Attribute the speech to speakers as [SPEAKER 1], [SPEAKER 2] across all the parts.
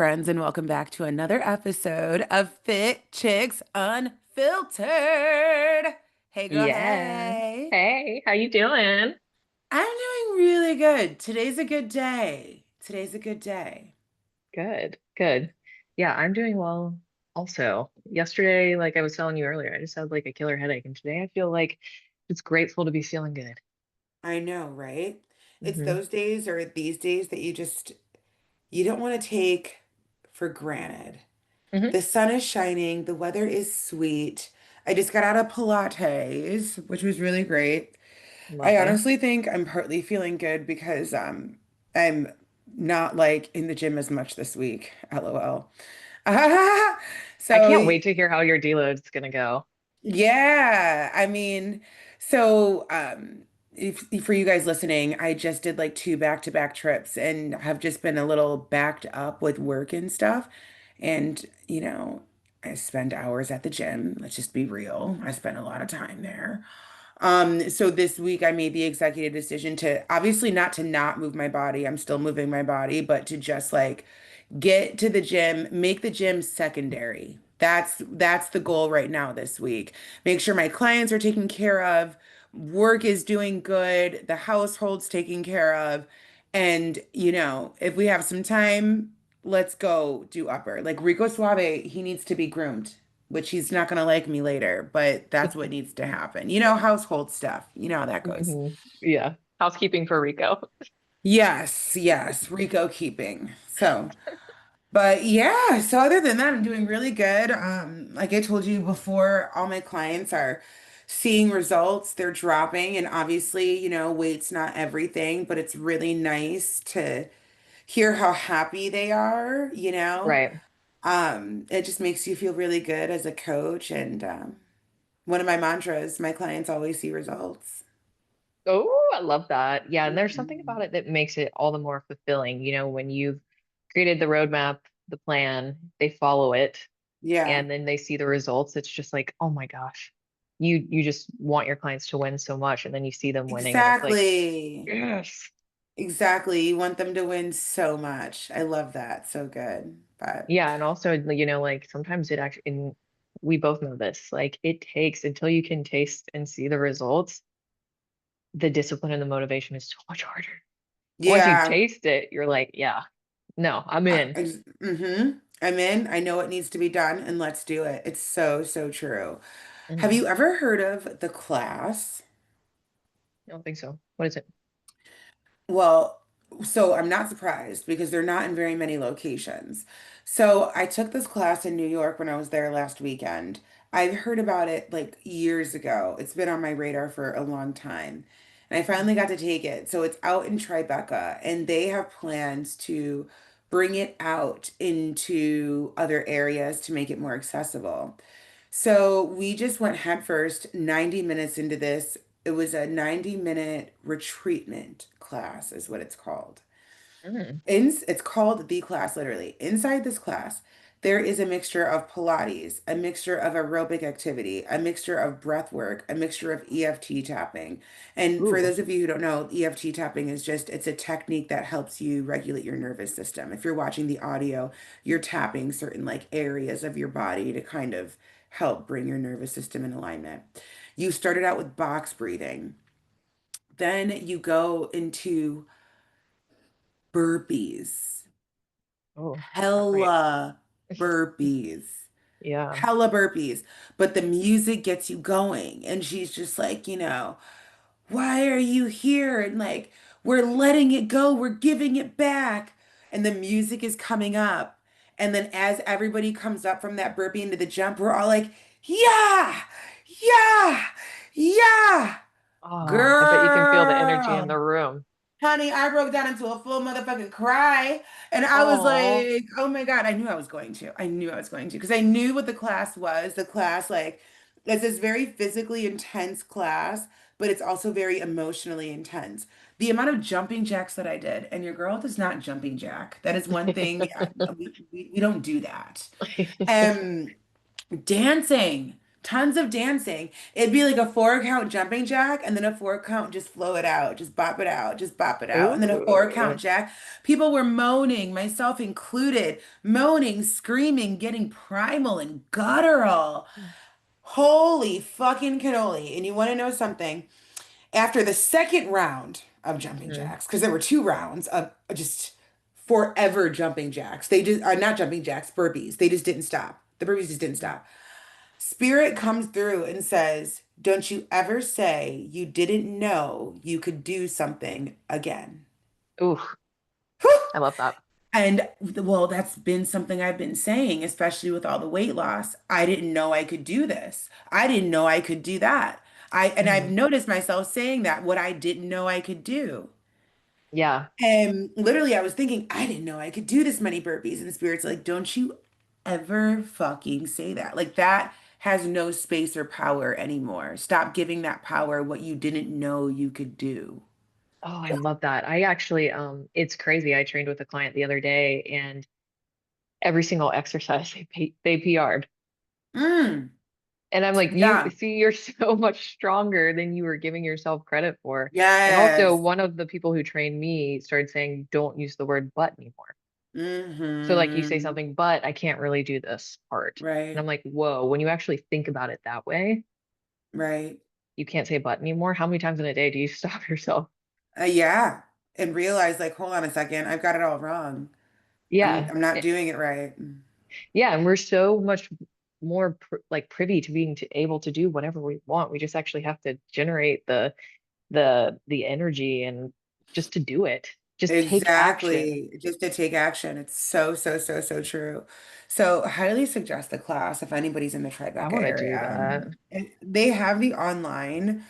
[SPEAKER 1] friends, and welcome back to another episode of Fit Chicks Unfiltered. Hey, girl,
[SPEAKER 2] Yeah.
[SPEAKER 1] hey.
[SPEAKER 2] Hey, how you doing?
[SPEAKER 1] I'm doing really good. Today's a good day. Today's a good day.
[SPEAKER 2] Good, good. Yeah, I'm doing well also. Yesterday, like I was telling you earlier, I just had like a killer headache, and today I feel like it's grateful to be feeling good.
[SPEAKER 1] I know, right? It's
[SPEAKER 2] Hmm
[SPEAKER 1] those days or these days that you don't want to take for granted.
[SPEAKER 2] hmm
[SPEAKER 1] The sun is shining, the weather is sweet. I just got out of Pilates, which was really great. I
[SPEAKER 2] Lovely.
[SPEAKER 1] honestly think I'm partly feeling good because I'm not like in the gym as much this week. LOL.
[SPEAKER 2] I
[SPEAKER 1] So
[SPEAKER 2] can't wait to hear how your deload's gonna go.
[SPEAKER 1] yeah, I mean, so if for you guys listening, I just did like two back-to-back trips and have just been a little backed up with work and stuff. And, I spend hours at the gym. Let's just be real. I spend a lot of time there. So this week I made the executive decision to obviously not move my body. I'm still moving my body, but to just like get to the gym, make the gym secondary. That's the goal right now this week. Make sure my clients are taken care of, work is doing good, the household's taken care of, and if we have some time, let's go do upper. Like Rico Suave, he needs to be groomed, which he's not gonna like me later, but that's what needs to happen. Household stuff. You know how that goes.
[SPEAKER 2] Yeah. Housekeeping for Rico.
[SPEAKER 1] Yes, yes, Rico keeping. But yeah, so other than that, I'm doing really good. Like I told you before, all my clients are seeing results. They're dropping, and obviously, weight's not everything, but it's really nice to hear how happy they are.
[SPEAKER 2] Right.
[SPEAKER 1] It just makes you feel really good as a coach. And one of my mantras, my clients always see results.
[SPEAKER 2] Oh, I love that. Yeah, and there's something about
[SPEAKER 1] Mhm.
[SPEAKER 2] it that makes it all the more fulfilling. When you've created the roadmap, the plan, they follow it,
[SPEAKER 1] Yeah,
[SPEAKER 2] and then they see the results. It's just like, oh my gosh, you just want your clients to win so much, and then you see them winning, and it's like,
[SPEAKER 1] exactly.
[SPEAKER 2] yes.
[SPEAKER 1] Exactly. You want them to win so much. I love that. So good. But
[SPEAKER 2] Yeah, and also, like sometimes it actually, and we both know this, like it takes until you can taste and see the results, the discipline and the motivation is so much harder. Once you
[SPEAKER 1] yeah,
[SPEAKER 2] taste it, you're like, yeah, no, I'm in.
[SPEAKER 1] I'm in. I know what needs to be done and let's do it. It's so, so true. Have
[SPEAKER 2] Mhm.
[SPEAKER 1] you ever heard of the class?
[SPEAKER 2] I don't think so. What is it?
[SPEAKER 1] Well, so I'm not surprised because they're not in very many locations. So I took this class in New York when I was there last weekend. I heard about it like years ago. It's been on my radar for a long time. And I finally got to take it. So it's out in Tribeca, and they have plans to bring it out into other areas to make it more accessible. So we just went headfirst 90 minutes into this. It was a 90-minute retreatment class, is what it's called.
[SPEAKER 2] Mm.
[SPEAKER 1] It's called the class, literally. Inside this class, there is a mixture of Pilates, a mixture of aerobic activity, a mixture of breath work, a mixture of EFT tapping. And for
[SPEAKER 2] Ooh.
[SPEAKER 1] those of you who don't know, EFT tapping is just, it's a technique that helps you regulate your nervous system. If you're watching the audio, you're tapping certain like areas of your body to kind of help bring your nervous system in alignment. You started out with box breathing. Then you go into burpees.
[SPEAKER 2] Oh, not great.
[SPEAKER 1] Hella burpees.
[SPEAKER 2] Yeah.
[SPEAKER 1] Hella burpees. But the music gets you going. And she's just like, why are you here? And like, we're letting it go. We're giving it back. And the music is coming up. And then as everybody comes up from that burpee into the jump, we're all like, yeah, yeah, yeah,
[SPEAKER 2] Oh, I bet you can feel the energy in
[SPEAKER 1] girl.
[SPEAKER 2] the room.
[SPEAKER 1] Honey, I broke down into a full motherfucking cry. And I was
[SPEAKER 2] Oh.
[SPEAKER 1] like, oh my God, I knew I was going to. I knew I was going to because I knew what the class was. The class, like, is this very physically intense class, but it's also very emotionally intense. The amount of jumping jacks that I did, and your girl does not jumping jack. That is one thing we don't do that. Um, Dancing. Tons of dancing. It'd be like a 4 count jumping jack and then a 4 count just flow it out, just bop it out, just bop it out. And then a 4 count
[SPEAKER 2] Ooh.
[SPEAKER 1] jack. People were moaning, myself included, moaning, screaming, getting primal and guttural. Holy fucking cannoli. And you want to know something? After the second round of jumping
[SPEAKER 2] Mhm.
[SPEAKER 1] jacks, because there were 2 rounds of just forever jumping jacks. They just are not jumping jacks, burpees. They just didn't stop. The burpees just didn't stop. Spirit comes through and says, don't you ever say you didn't know you could do something again.
[SPEAKER 2] Ooh, I love that.
[SPEAKER 1] And well, that's been something I've been saying, especially with all the weight loss. I didn't know I could do this. I didn't know I could do that. I've
[SPEAKER 2] Mhm.
[SPEAKER 1] noticed myself saying that what I didn't know I could do.
[SPEAKER 2] Yeah.
[SPEAKER 1] And literally I was thinking, I didn't know I could do this many burpees. And the spirit's like, don't you ever fucking say that. Like that has no space or power anymore. Stop giving that power what you didn't know you could do.
[SPEAKER 2] Oh, I love that. I actually, it's crazy. I trained with a client the other day and every single exercise they PR'd.
[SPEAKER 1] Mm,
[SPEAKER 2] And I'm like, you
[SPEAKER 1] yeah.
[SPEAKER 2] see, you're so much stronger than you were giving yourself credit for. And also,
[SPEAKER 1] Yes.
[SPEAKER 2] one of the people who trained me started saying, don't use the word but anymore. So, like, you say
[SPEAKER 1] Hmm.
[SPEAKER 2] something, but I can't really do this part. And I'm
[SPEAKER 1] Right.
[SPEAKER 2] like, whoa, when you actually think about it that way,
[SPEAKER 1] Right.
[SPEAKER 2] you can't say but anymore. How many times in a day do you stop yourself?
[SPEAKER 1] Yeah. And realize like, hold on a second, I've got it all wrong. I'm
[SPEAKER 2] Yeah.
[SPEAKER 1] I'm not doing it right.
[SPEAKER 2] Yeah. And we're so much more like privy to being able to do whatever we want. We just actually have to generate the energy and just to do it. Just take action.
[SPEAKER 1] Exactly. Just to take action. It's so, so, so, so true. So highly suggest the class if anybody's in the
[SPEAKER 2] I
[SPEAKER 1] Tribeca
[SPEAKER 2] want to do
[SPEAKER 1] area.
[SPEAKER 2] that.
[SPEAKER 1] They have the online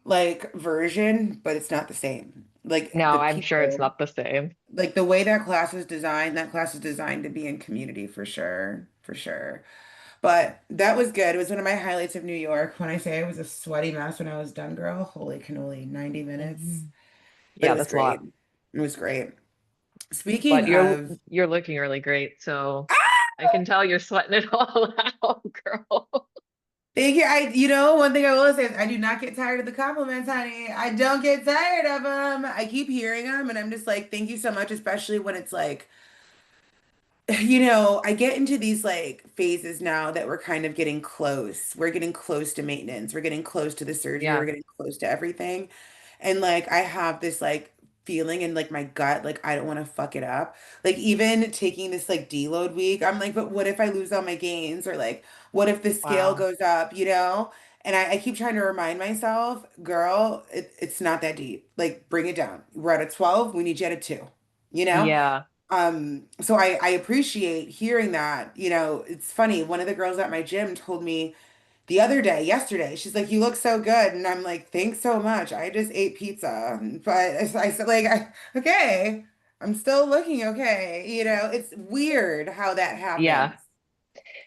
[SPEAKER 1] like version, but it's not the same. Like
[SPEAKER 2] No,
[SPEAKER 1] the
[SPEAKER 2] I'm sure it's
[SPEAKER 1] people,
[SPEAKER 2] not the same.
[SPEAKER 1] like the way that class is designed to be in community for sure, for sure. But that was good. It was one of my highlights of New York. When I say I was a sweaty mess when I was done, girl, holy cannoli, 90 minutes.
[SPEAKER 2] Mhm.
[SPEAKER 1] But it
[SPEAKER 2] Yeah,
[SPEAKER 1] was
[SPEAKER 2] that's a
[SPEAKER 1] great.
[SPEAKER 2] lot.
[SPEAKER 1] It was great. Speaking
[SPEAKER 2] But
[SPEAKER 1] of,
[SPEAKER 2] you're looking really great, so I can tell you're sweating it all out, girl.
[SPEAKER 1] thank you. One thing I will say is I do not get tired of the compliments, honey. I don't get tired of them. I keep hearing them, and I'm just like, thank you so much, especially when it's like, I get into these like phases now that we're kind of getting close. We're getting close to maintenance. We're getting close to the surgery. We're
[SPEAKER 2] Yeah.
[SPEAKER 1] getting close to everything. And like I have this like feeling in like my gut, like I don't want to fuck it up. Like even taking this like deload week, I'm like, but what if I lose all my gains? Or like, what if the scale
[SPEAKER 2] Wow.
[SPEAKER 1] goes up, you know? And I keep trying to remind myself, girl, it's not that deep. Like, bring it down. We're at a 12, we need you at a 2, you know?
[SPEAKER 2] Yeah.
[SPEAKER 1] So I appreciate hearing that. It's funny. One of the girls at my gym told me the other day, yesterday, she's like, "You look so good," and I'm like, "Thanks so much. I just ate pizza," but I said, like, okay, I'm still looking okay. It's weird how that
[SPEAKER 2] Yeah.
[SPEAKER 1] happens.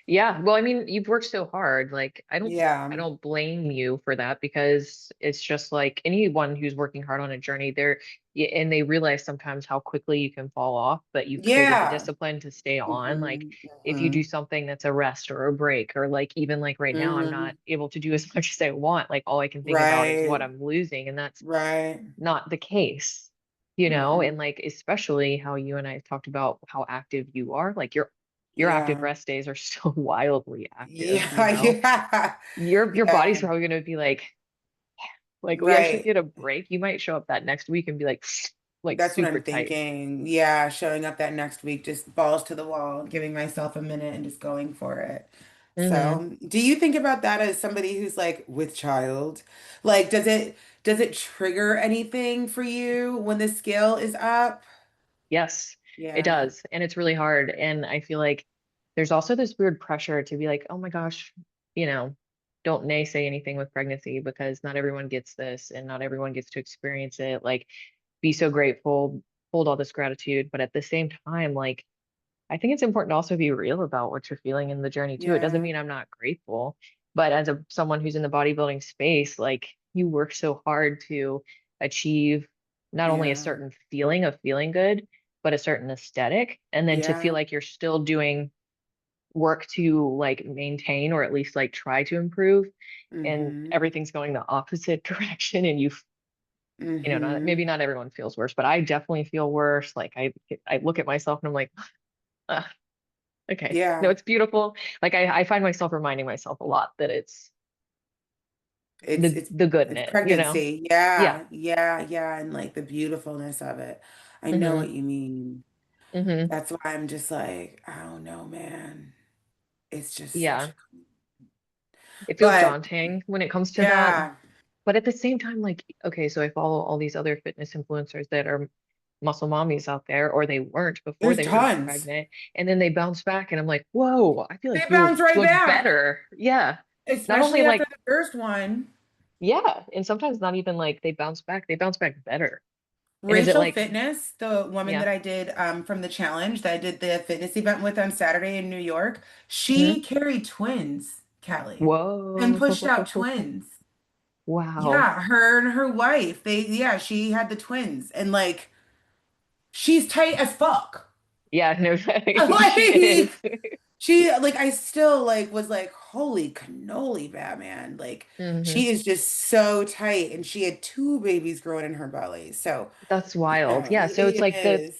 [SPEAKER 2] Yeah. Well, I mean, you've worked so hard. Like, I
[SPEAKER 1] Yeah,
[SPEAKER 2] don't blame you for that because it's just like anyone who's working hard on a journey, and they realize sometimes how quickly you can fall off, but you've created the
[SPEAKER 1] yeah.
[SPEAKER 2] discipline to stay on. Like,
[SPEAKER 1] Hmm.
[SPEAKER 2] if you
[SPEAKER 1] Hmm.
[SPEAKER 2] do something that's a rest or a break, or like even like right now, I'm not
[SPEAKER 1] Hmm.
[SPEAKER 2] able to do as much as I want. Like, all I can think about is what
[SPEAKER 1] Right,
[SPEAKER 2] I'm losing, and that's
[SPEAKER 1] right.
[SPEAKER 2] not the case,
[SPEAKER 1] Hmm.
[SPEAKER 2] and like especially how you and I talked about how active you are, like your active
[SPEAKER 1] Yeah,
[SPEAKER 2] rest days are so wildly active,
[SPEAKER 1] yeah, yeah,
[SPEAKER 2] your body's
[SPEAKER 1] yeah.
[SPEAKER 2] probably going to be like we actually
[SPEAKER 1] Right.
[SPEAKER 2] get a break. You might show up that next week and be like
[SPEAKER 1] That's what
[SPEAKER 2] super
[SPEAKER 1] I'm
[SPEAKER 2] tight.
[SPEAKER 1] thinking. Yeah, showing up that next week, just balls to the wall, giving myself a minute and just going for it.
[SPEAKER 2] Hmm.
[SPEAKER 1] So, do you think about that as somebody who's like with child? Like, does it trigger anything for you when the scale is up?
[SPEAKER 2] Yes, it
[SPEAKER 1] Yeah.
[SPEAKER 2] does. And it's really hard. And I feel like there's also this weird pressure to be like, oh my gosh, you know, don't naysay anything with pregnancy because not everyone gets this and not everyone gets to experience it. Like, be so grateful, hold all this gratitude. But at the same time, like, I think it's important to also be real about what you're feeling in the journey too. It doesn't
[SPEAKER 1] Yeah.
[SPEAKER 2] mean I'm not grateful, but as someone who's in the bodybuilding space, like you work so hard to achieve not only a
[SPEAKER 1] Yeah.
[SPEAKER 2] certain feeling of feeling good, but a certain aesthetic, and then to feel
[SPEAKER 1] Yeah.
[SPEAKER 2] like you're still doing work to like maintain or at least like try to improve, and
[SPEAKER 1] Mm-hmm.
[SPEAKER 2] everything's going the opposite direction, and not,
[SPEAKER 1] Mm-hmm.
[SPEAKER 2] maybe not everyone feels worse, but I definitely feel worse. Like I look at myself and I'm like, "Ugh, okay, no,
[SPEAKER 1] Yeah.
[SPEAKER 2] it's beautiful." Like I find myself reminding myself a lot that it's
[SPEAKER 1] It's
[SPEAKER 2] the
[SPEAKER 1] it's
[SPEAKER 2] the good in
[SPEAKER 1] it's
[SPEAKER 2] it, you know?
[SPEAKER 1] pregnancy.
[SPEAKER 2] Yeah.
[SPEAKER 1] Yeah. Yeah. Yeah. And like the beautifulness of it. I know
[SPEAKER 2] Hmm.
[SPEAKER 1] what you mean.
[SPEAKER 2] Hmm.
[SPEAKER 1] That's why I'm just like, I don't know, man. It's just such
[SPEAKER 2] Yeah.
[SPEAKER 1] a,
[SPEAKER 2] It feels
[SPEAKER 1] but
[SPEAKER 2] daunting when it comes to that.
[SPEAKER 1] yeah,
[SPEAKER 2] But at the same time, like, okay, so I follow all these other fitness influencers that are muscle mommies out there, or they weren't before
[SPEAKER 1] there's
[SPEAKER 2] they were
[SPEAKER 1] tons.
[SPEAKER 2] pregnant, and then they bounce back, and I'm like, whoa, I feel
[SPEAKER 1] They
[SPEAKER 2] like you
[SPEAKER 1] bounce right
[SPEAKER 2] look
[SPEAKER 1] back,
[SPEAKER 2] better. Yeah. Not only
[SPEAKER 1] especially after
[SPEAKER 2] like,
[SPEAKER 1] the first one.
[SPEAKER 2] yeah, and sometimes not even like they bounce back better. And is it
[SPEAKER 1] Rachel
[SPEAKER 2] like,
[SPEAKER 1] Fitness, the woman
[SPEAKER 2] yeah.
[SPEAKER 1] that I did from the challenge that I did the fitness event with on Saturday in New York,
[SPEAKER 2] Hmm.
[SPEAKER 1] she carried twins, Callie, and
[SPEAKER 2] Whoa.
[SPEAKER 1] pushed out twins.
[SPEAKER 2] Wow.
[SPEAKER 1] Yeah, her and her wife, yeah, she had the twins, and like she's tight as fuck.
[SPEAKER 2] Yeah, no, she
[SPEAKER 1] Like
[SPEAKER 2] is.
[SPEAKER 1] she like I still like was like, holy cannoli, Batman. Like
[SPEAKER 2] Hmm.
[SPEAKER 1] she is just so tight and she had two babies growing in her belly. So
[SPEAKER 2] That's wild.
[SPEAKER 1] yeah,
[SPEAKER 2] Yeah, so it's
[SPEAKER 1] it
[SPEAKER 2] like
[SPEAKER 1] is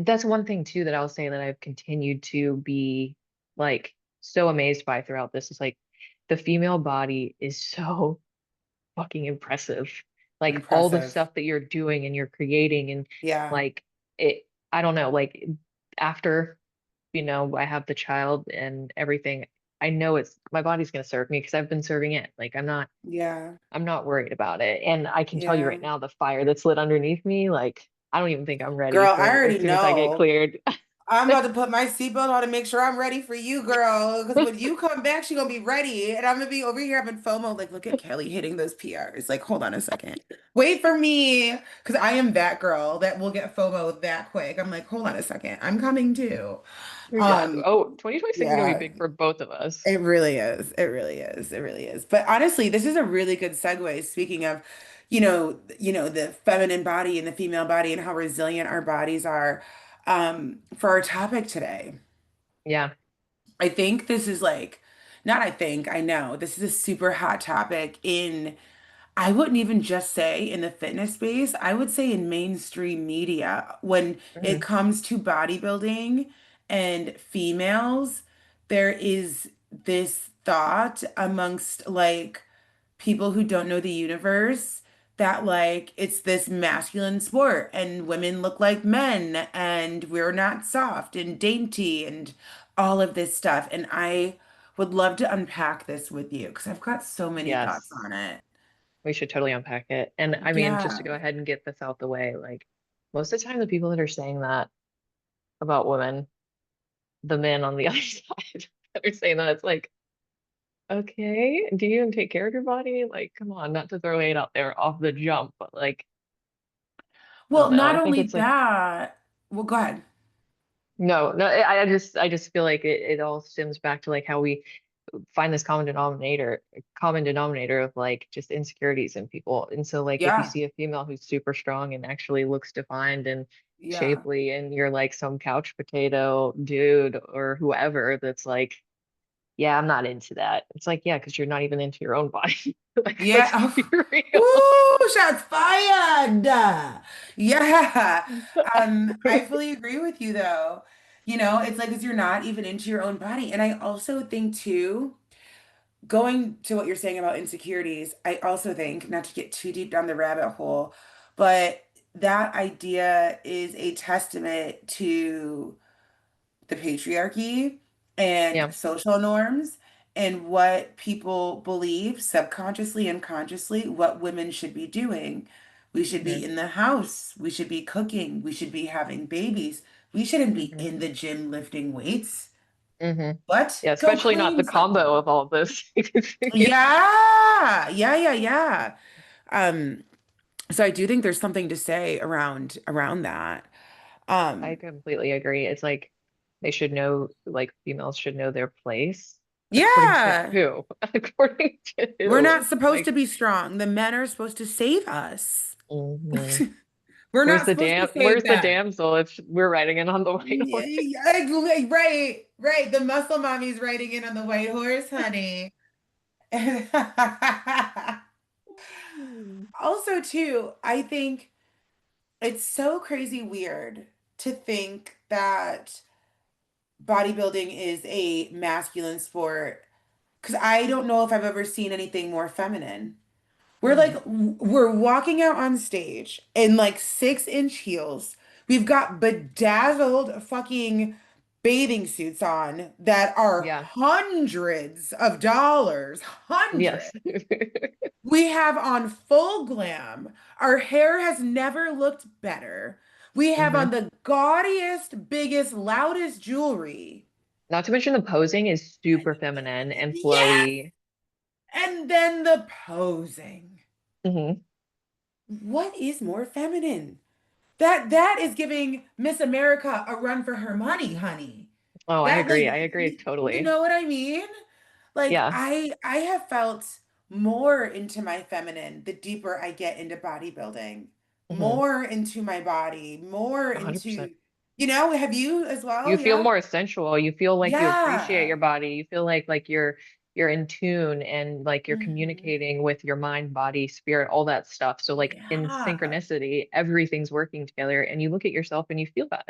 [SPEAKER 2] that's one thing too that I'll say that I've continued to be like so amazed by throughout this is like the female body is so fucking impressive. Like all the
[SPEAKER 1] impressive.
[SPEAKER 2] stuff that you're doing and you're creating and
[SPEAKER 1] Yeah.
[SPEAKER 2] like it, I don't know, like after, I have the child and everything, I know it's my body's gonna serve me because I've been serving it. Like
[SPEAKER 1] Yeah.
[SPEAKER 2] I'm not worried about it. And I can tell you
[SPEAKER 1] Yeah.
[SPEAKER 2] right now, the fire that's lit underneath me, like, I don't even think I'm ready
[SPEAKER 1] Girl, I
[SPEAKER 2] for as
[SPEAKER 1] already
[SPEAKER 2] soon as I get
[SPEAKER 1] know.
[SPEAKER 2] cleared.
[SPEAKER 1] I'm about to put my seatbelt on to make sure I'm ready for you, girl. Because when you come back, she gonna be ready, and I'm gonna be over here having FOMO. Like, look at Kelly hitting those PRs. Like, hold on a second, wait for me, because I am that girl that will get FOMO that quick. I'm like, hold on a second, I'm coming too.
[SPEAKER 2] Yeah.
[SPEAKER 1] Um,
[SPEAKER 2] Oh, 2026 is gonna be
[SPEAKER 1] yeah,
[SPEAKER 2] big for both of us.
[SPEAKER 1] it really is. It really is. It really is. But honestly, this is a really good segue. Speaking of, the feminine body and the female body and how resilient our bodies are, for our topic today.
[SPEAKER 2] Yeah.
[SPEAKER 1] I think this is like, not I think, I know this is a super hot topic I wouldn't even just say in the fitness space, I would say in mainstream media. When it
[SPEAKER 2] Hmm.
[SPEAKER 1] comes to bodybuilding and females, there is this thought amongst like people who don't know the universe that like it's this masculine sport and women look like men and we're not soft and dainty and all of this stuff. And I would love to unpack this with you because I've got so many thoughts
[SPEAKER 2] Yes.
[SPEAKER 1] on it.
[SPEAKER 2] We should totally unpack it. And I mean, just to
[SPEAKER 1] Yeah.
[SPEAKER 2] go ahead and get this out the way, like most of the time, the people that are saying that about women, the men on the other side that are saying that, it's like, okay, do you even take care of your body? Like, come on, not to throw it out there off the jump, but like, I
[SPEAKER 1] Well,
[SPEAKER 2] don't know.
[SPEAKER 1] not
[SPEAKER 2] I think
[SPEAKER 1] only
[SPEAKER 2] it's like,
[SPEAKER 1] that, well, go ahead.
[SPEAKER 2] no, no, I just feel like it all stems back to like how we find this common denominator of like just insecurities in people. And so like if you
[SPEAKER 1] Yeah.
[SPEAKER 2] see a female who's super strong and actually looks defined and
[SPEAKER 1] Yeah.
[SPEAKER 2] shapely, and you're like some couch potato dude or whoever that's like, yeah, I'm not into that. It's like, yeah, because you're not even into your own body. Like, let's
[SPEAKER 1] Yeah.
[SPEAKER 2] be real.
[SPEAKER 1] Woo, shots fired. Yeah. I fully agree with you though. It's like 'cause you're not even into your own body. And I also think too, going to what you're saying about insecurities, I also think, not to get too deep down the rabbit hole, but that idea is a testament to the patriarchy and
[SPEAKER 2] Yeah.
[SPEAKER 1] social norms and what people believe subconsciously and consciously what women should be doing. We should
[SPEAKER 2] Hmm.
[SPEAKER 1] be in the house. We should be cooking. We should be having babies. We shouldn't be
[SPEAKER 2] Hmm.
[SPEAKER 1] in the gym lifting weights.
[SPEAKER 2] Hmm.
[SPEAKER 1] What?
[SPEAKER 2] Yeah,
[SPEAKER 1] Go
[SPEAKER 2] especially not
[SPEAKER 1] clean
[SPEAKER 2] the combo
[SPEAKER 1] something.
[SPEAKER 2] of all this.
[SPEAKER 1] Yeah. Yeah, yeah, yeah. Um, so I do think there's something to say around that.
[SPEAKER 2] I
[SPEAKER 1] Um,
[SPEAKER 2] completely agree. It's like they should know, like females should know their place. According to
[SPEAKER 1] yeah.
[SPEAKER 2] who? According to
[SPEAKER 1] We're not
[SPEAKER 2] who?
[SPEAKER 1] supposed to
[SPEAKER 2] Like,
[SPEAKER 1] be strong. The men are supposed to save us.
[SPEAKER 2] mhm.
[SPEAKER 1] We're not supposed to save
[SPEAKER 2] Where's the
[SPEAKER 1] them.
[SPEAKER 2] damsel if we're riding in on the white
[SPEAKER 1] Yeah,
[SPEAKER 2] horse?
[SPEAKER 1] yeah, right, right. The muscle mommy's riding in on the white horse, honey. Also, too, I think it's so crazy weird to think that bodybuilding is a masculine sport because I don't know if I've ever seen anything more feminine.
[SPEAKER 2] Mm,
[SPEAKER 1] We're walking out on stage in like 6-inch heels. We've got bedazzled fucking bathing suits on that are
[SPEAKER 2] yeah.
[SPEAKER 1] hundreds of dollars.
[SPEAKER 2] Yes.
[SPEAKER 1] Hundreds. We have on full glam. Our hair has never looked better. We have
[SPEAKER 2] hmm
[SPEAKER 1] on the gaudiest, biggest, loudest jewelry.
[SPEAKER 2] Not to mention the posing is super feminine and
[SPEAKER 1] Yes!
[SPEAKER 2] flowy.
[SPEAKER 1] And then the posing.
[SPEAKER 2] hmm
[SPEAKER 1] What is more feminine? That is giving Miss America a run for her money, honey.
[SPEAKER 2] Oh, I
[SPEAKER 1] That like
[SPEAKER 2] agree. I agree
[SPEAKER 1] you
[SPEAKER 2] totally.
[SPEAKER 1] know what I mean? Like
[SPEAKER 2] Yeah.
[SPEAKER 1] I have felt more into my feminine the deeper I get into bodybuilding,
[SPEAKER 2] hmm
[SPEAKER 1] more into my body, more
[SPEAKER 2] 100%.
[SPEAKER 1] into, have you as well?
[SPEAKER 2] You feel
[SPEAKER 1] Yeah.
[SPEAKER 2] more sensual. You feel like you appreciate
[SPEAKER 1] Yeah.
[SPEAKER 2] your body. You feel like you're in tune and like you're
[SPEAKER 1] Mhm.
[SPEAKER 2] communicating with your mind, body, spirit, all that stuff. So like in
[SPEAKER 1] Yeah.
[SPEAKER 2] synchronicity, everything's working together and you look at yourself and you feel that.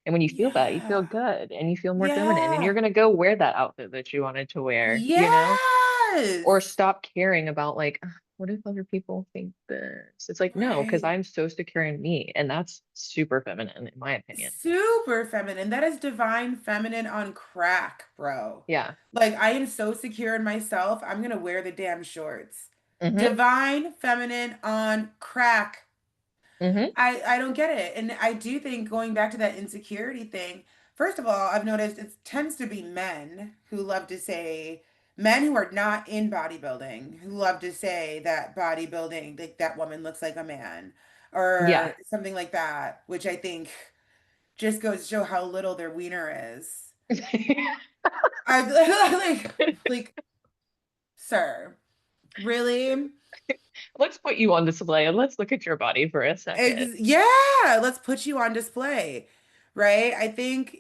[SPEAKER 2] And when you feel that, you feel
[SPEAKER 1] Yeah.
[SPEAKER 2] good and you feel more feminine and you're
[SPEAKER 1] Yeah.
[SPEAKER 2] gonna go wear that outfit that you wanted to wear, or
[SPEAKER 1] Yes.
[SPEAKER 2] stop caring about like, "Ugh, what if other people think this?" It's like, no, because
[SPEAKER 1] Right.
[SPEAKER 2] I'm so secure in me. And that's super feminine, in my opinion.
[SPEAKER 1] Super feminine. That is divine feminine on crack, bro.
[SPEAKER 2] Yeah.
[SPEAKER 1] Like, I am so secure in myself. I'm gonna wear the damn shorts.
[SPEAKER 2] hmm
[SPEAKER 1] Divine feminine on crack.
[SPEAKER 2] hmm
[SPEAKER 1] I don't get it. And I do think going back to that insecurity thing, first of all, I've noticed it tends to be men who love to say, men who are not in bodybuilding, who love to say that bodybuilding, like that woman looks like a man
[SPEAKER 2] Yeah.
[SPEAKER 1] or something like that, which I think just goes to show how little their wiener is. I like, sir, really?
[SPEAKER 2] Let's put you on display and let's look at your body for a second.
[SPEAKER 1] Yeah, let's put you on display, right? I think,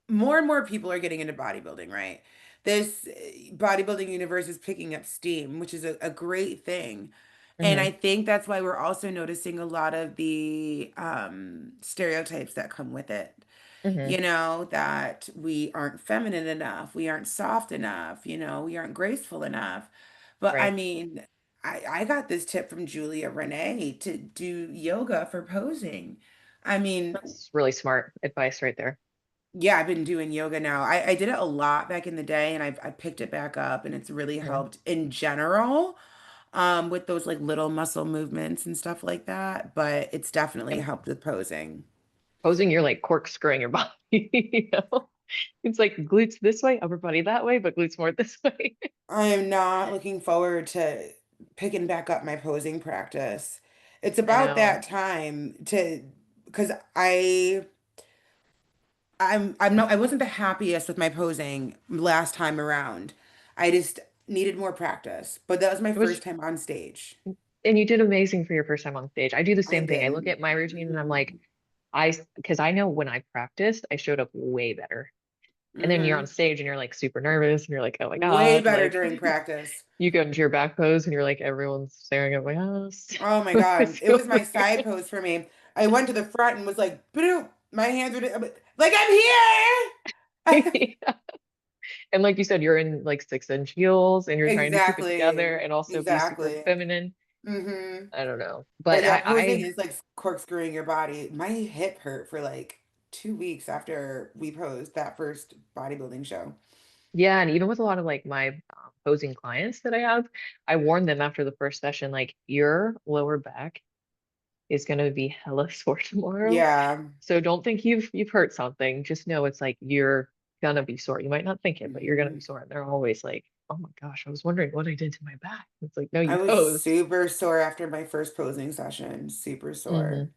[SPEAKER 1] more and more people are getting into bodybuilding, right? This bodybuilding universe is picking up steam, which is a great thing. And
[SPEAKER 2] hmm
[SPEAKER 1] I think that's why we're also noticing a lot of the stereotypes that come with it.
[SPEAKER 2] hmm
[SPEAKER 1] That we aren't feminine enough, we aren't soft enough, we aren't graceful enough. But I
[SPEAKER 2] Right.
[SPEAKER 1] mean, I got this tip from Julia Renee to do yoga for posing. I mean,
[SPEAKER 2] That's really smart advice right there.
[SPEAKER 1] yeah, I've been doing yoga now. I did it a lot back in the day and I picked it back up and it's really
[SPEAKER 2] hmm
[SPEAKER 1] helped in general, with those like little muscle movements and stuff like that. But it's definitely
[SPEAKER 2] And
[SPEAKER 1] helped with posing.
[SPEAKER 2] posing, you're like corkscrewing your body, you know? It's like glutes this way, upper body that way, but glutes more this way.
[SPEAKER 1] I am not looking forward to picking back up my posing practice. It's
[SPEAKER 2] I
[SPEAKER 1] about
[SPEAKER 2] know.
[SPEAKER 1] that time to because I'm not I wasn't the happiest with my posing last time around. I just needed more practice. But that was my
[SPEAKER 2] It was,
[SPEAKER 1] first time on stage.
[SPEAKER 2] and you did amazing for your first time on stage. I do the
[SPEAKER 1] I
[SPEAKER 2] same thing. I look
[SPEAKER 1] did.
[SPEAKER 2] at my routine and I'm like,
[SPEAKER 1] Mhm.
[SPEAKER 2] because I know when I practiced, I showed up way better. And then you're on
[SPEAKER 1] Mhm.
[SPEAKER 2] stage and you're like super nervous and you're like, oh my
[SPEAKER 1] Way
[SPEAKER 2] God,
[SPEAKER 1] better
[SPEAKER 2] like
[SPEAKER 1] during practice.
[SPEAKER 2] you go into your back pose and you're like, everyone's staring at my ass.
[SPEAKER 1] Oh my
[SPEAKER 2] It's
[SPEAKER 1] God. It
[SPEAKER 2] so
[SPEAKER 1] was my side
[SPEAKER 2] weird.
[SPEAKER 1] pose for me. I went to the front and was like, "Boop." My hands were like I'm here.
[SPEAKER 2] Yeah. And like you said, you're in like 6-inch heels and you're trying to keep it together
[SPEAKER 1] Exactly.
[SPEAKER 2] and also be super
[SPEAKER 1] Exactly.
[SPEAKER 2] feminine.
[SPEAKER 1] Hmm.
[SPEAKER 2] I don't know.
[SPEAKER 1] But
[SPEAKER 2] But
[SPEAKER 1] yeah, posing
[SPEAKER 2] I
[SPEAKER 1] is like corkscrewing your body. My hip hurt for like 2 weeks after we posed that first bodybuilding show.
[SPEAKER 2] yeah, and even with a lot of like my posing clients that I have, I warn them after the first session, like your lower back is gonna be hella sore tomorrow.
[SPEAKER 1] Yeah.
[SPEAKER 2] So don't think you've hurt something. Just know it's like you're gonna be sore. You might not think it, but you're gonna be
[SPEAKER 1] Hmm.
[SPEAKER 2] sore. And they're always like, "Oh my gosh, I was wondering what I did to my back." It's like, no,
[SPEAKER 1] I
[SPEAKER 2] you
[SPEAKER 1] was
[SPEAKER 2] posed.
[SPEAKER 1] super sore after my first posing session. Super
[SPEAKER 2] hmm
[SPEAKER 1] sore.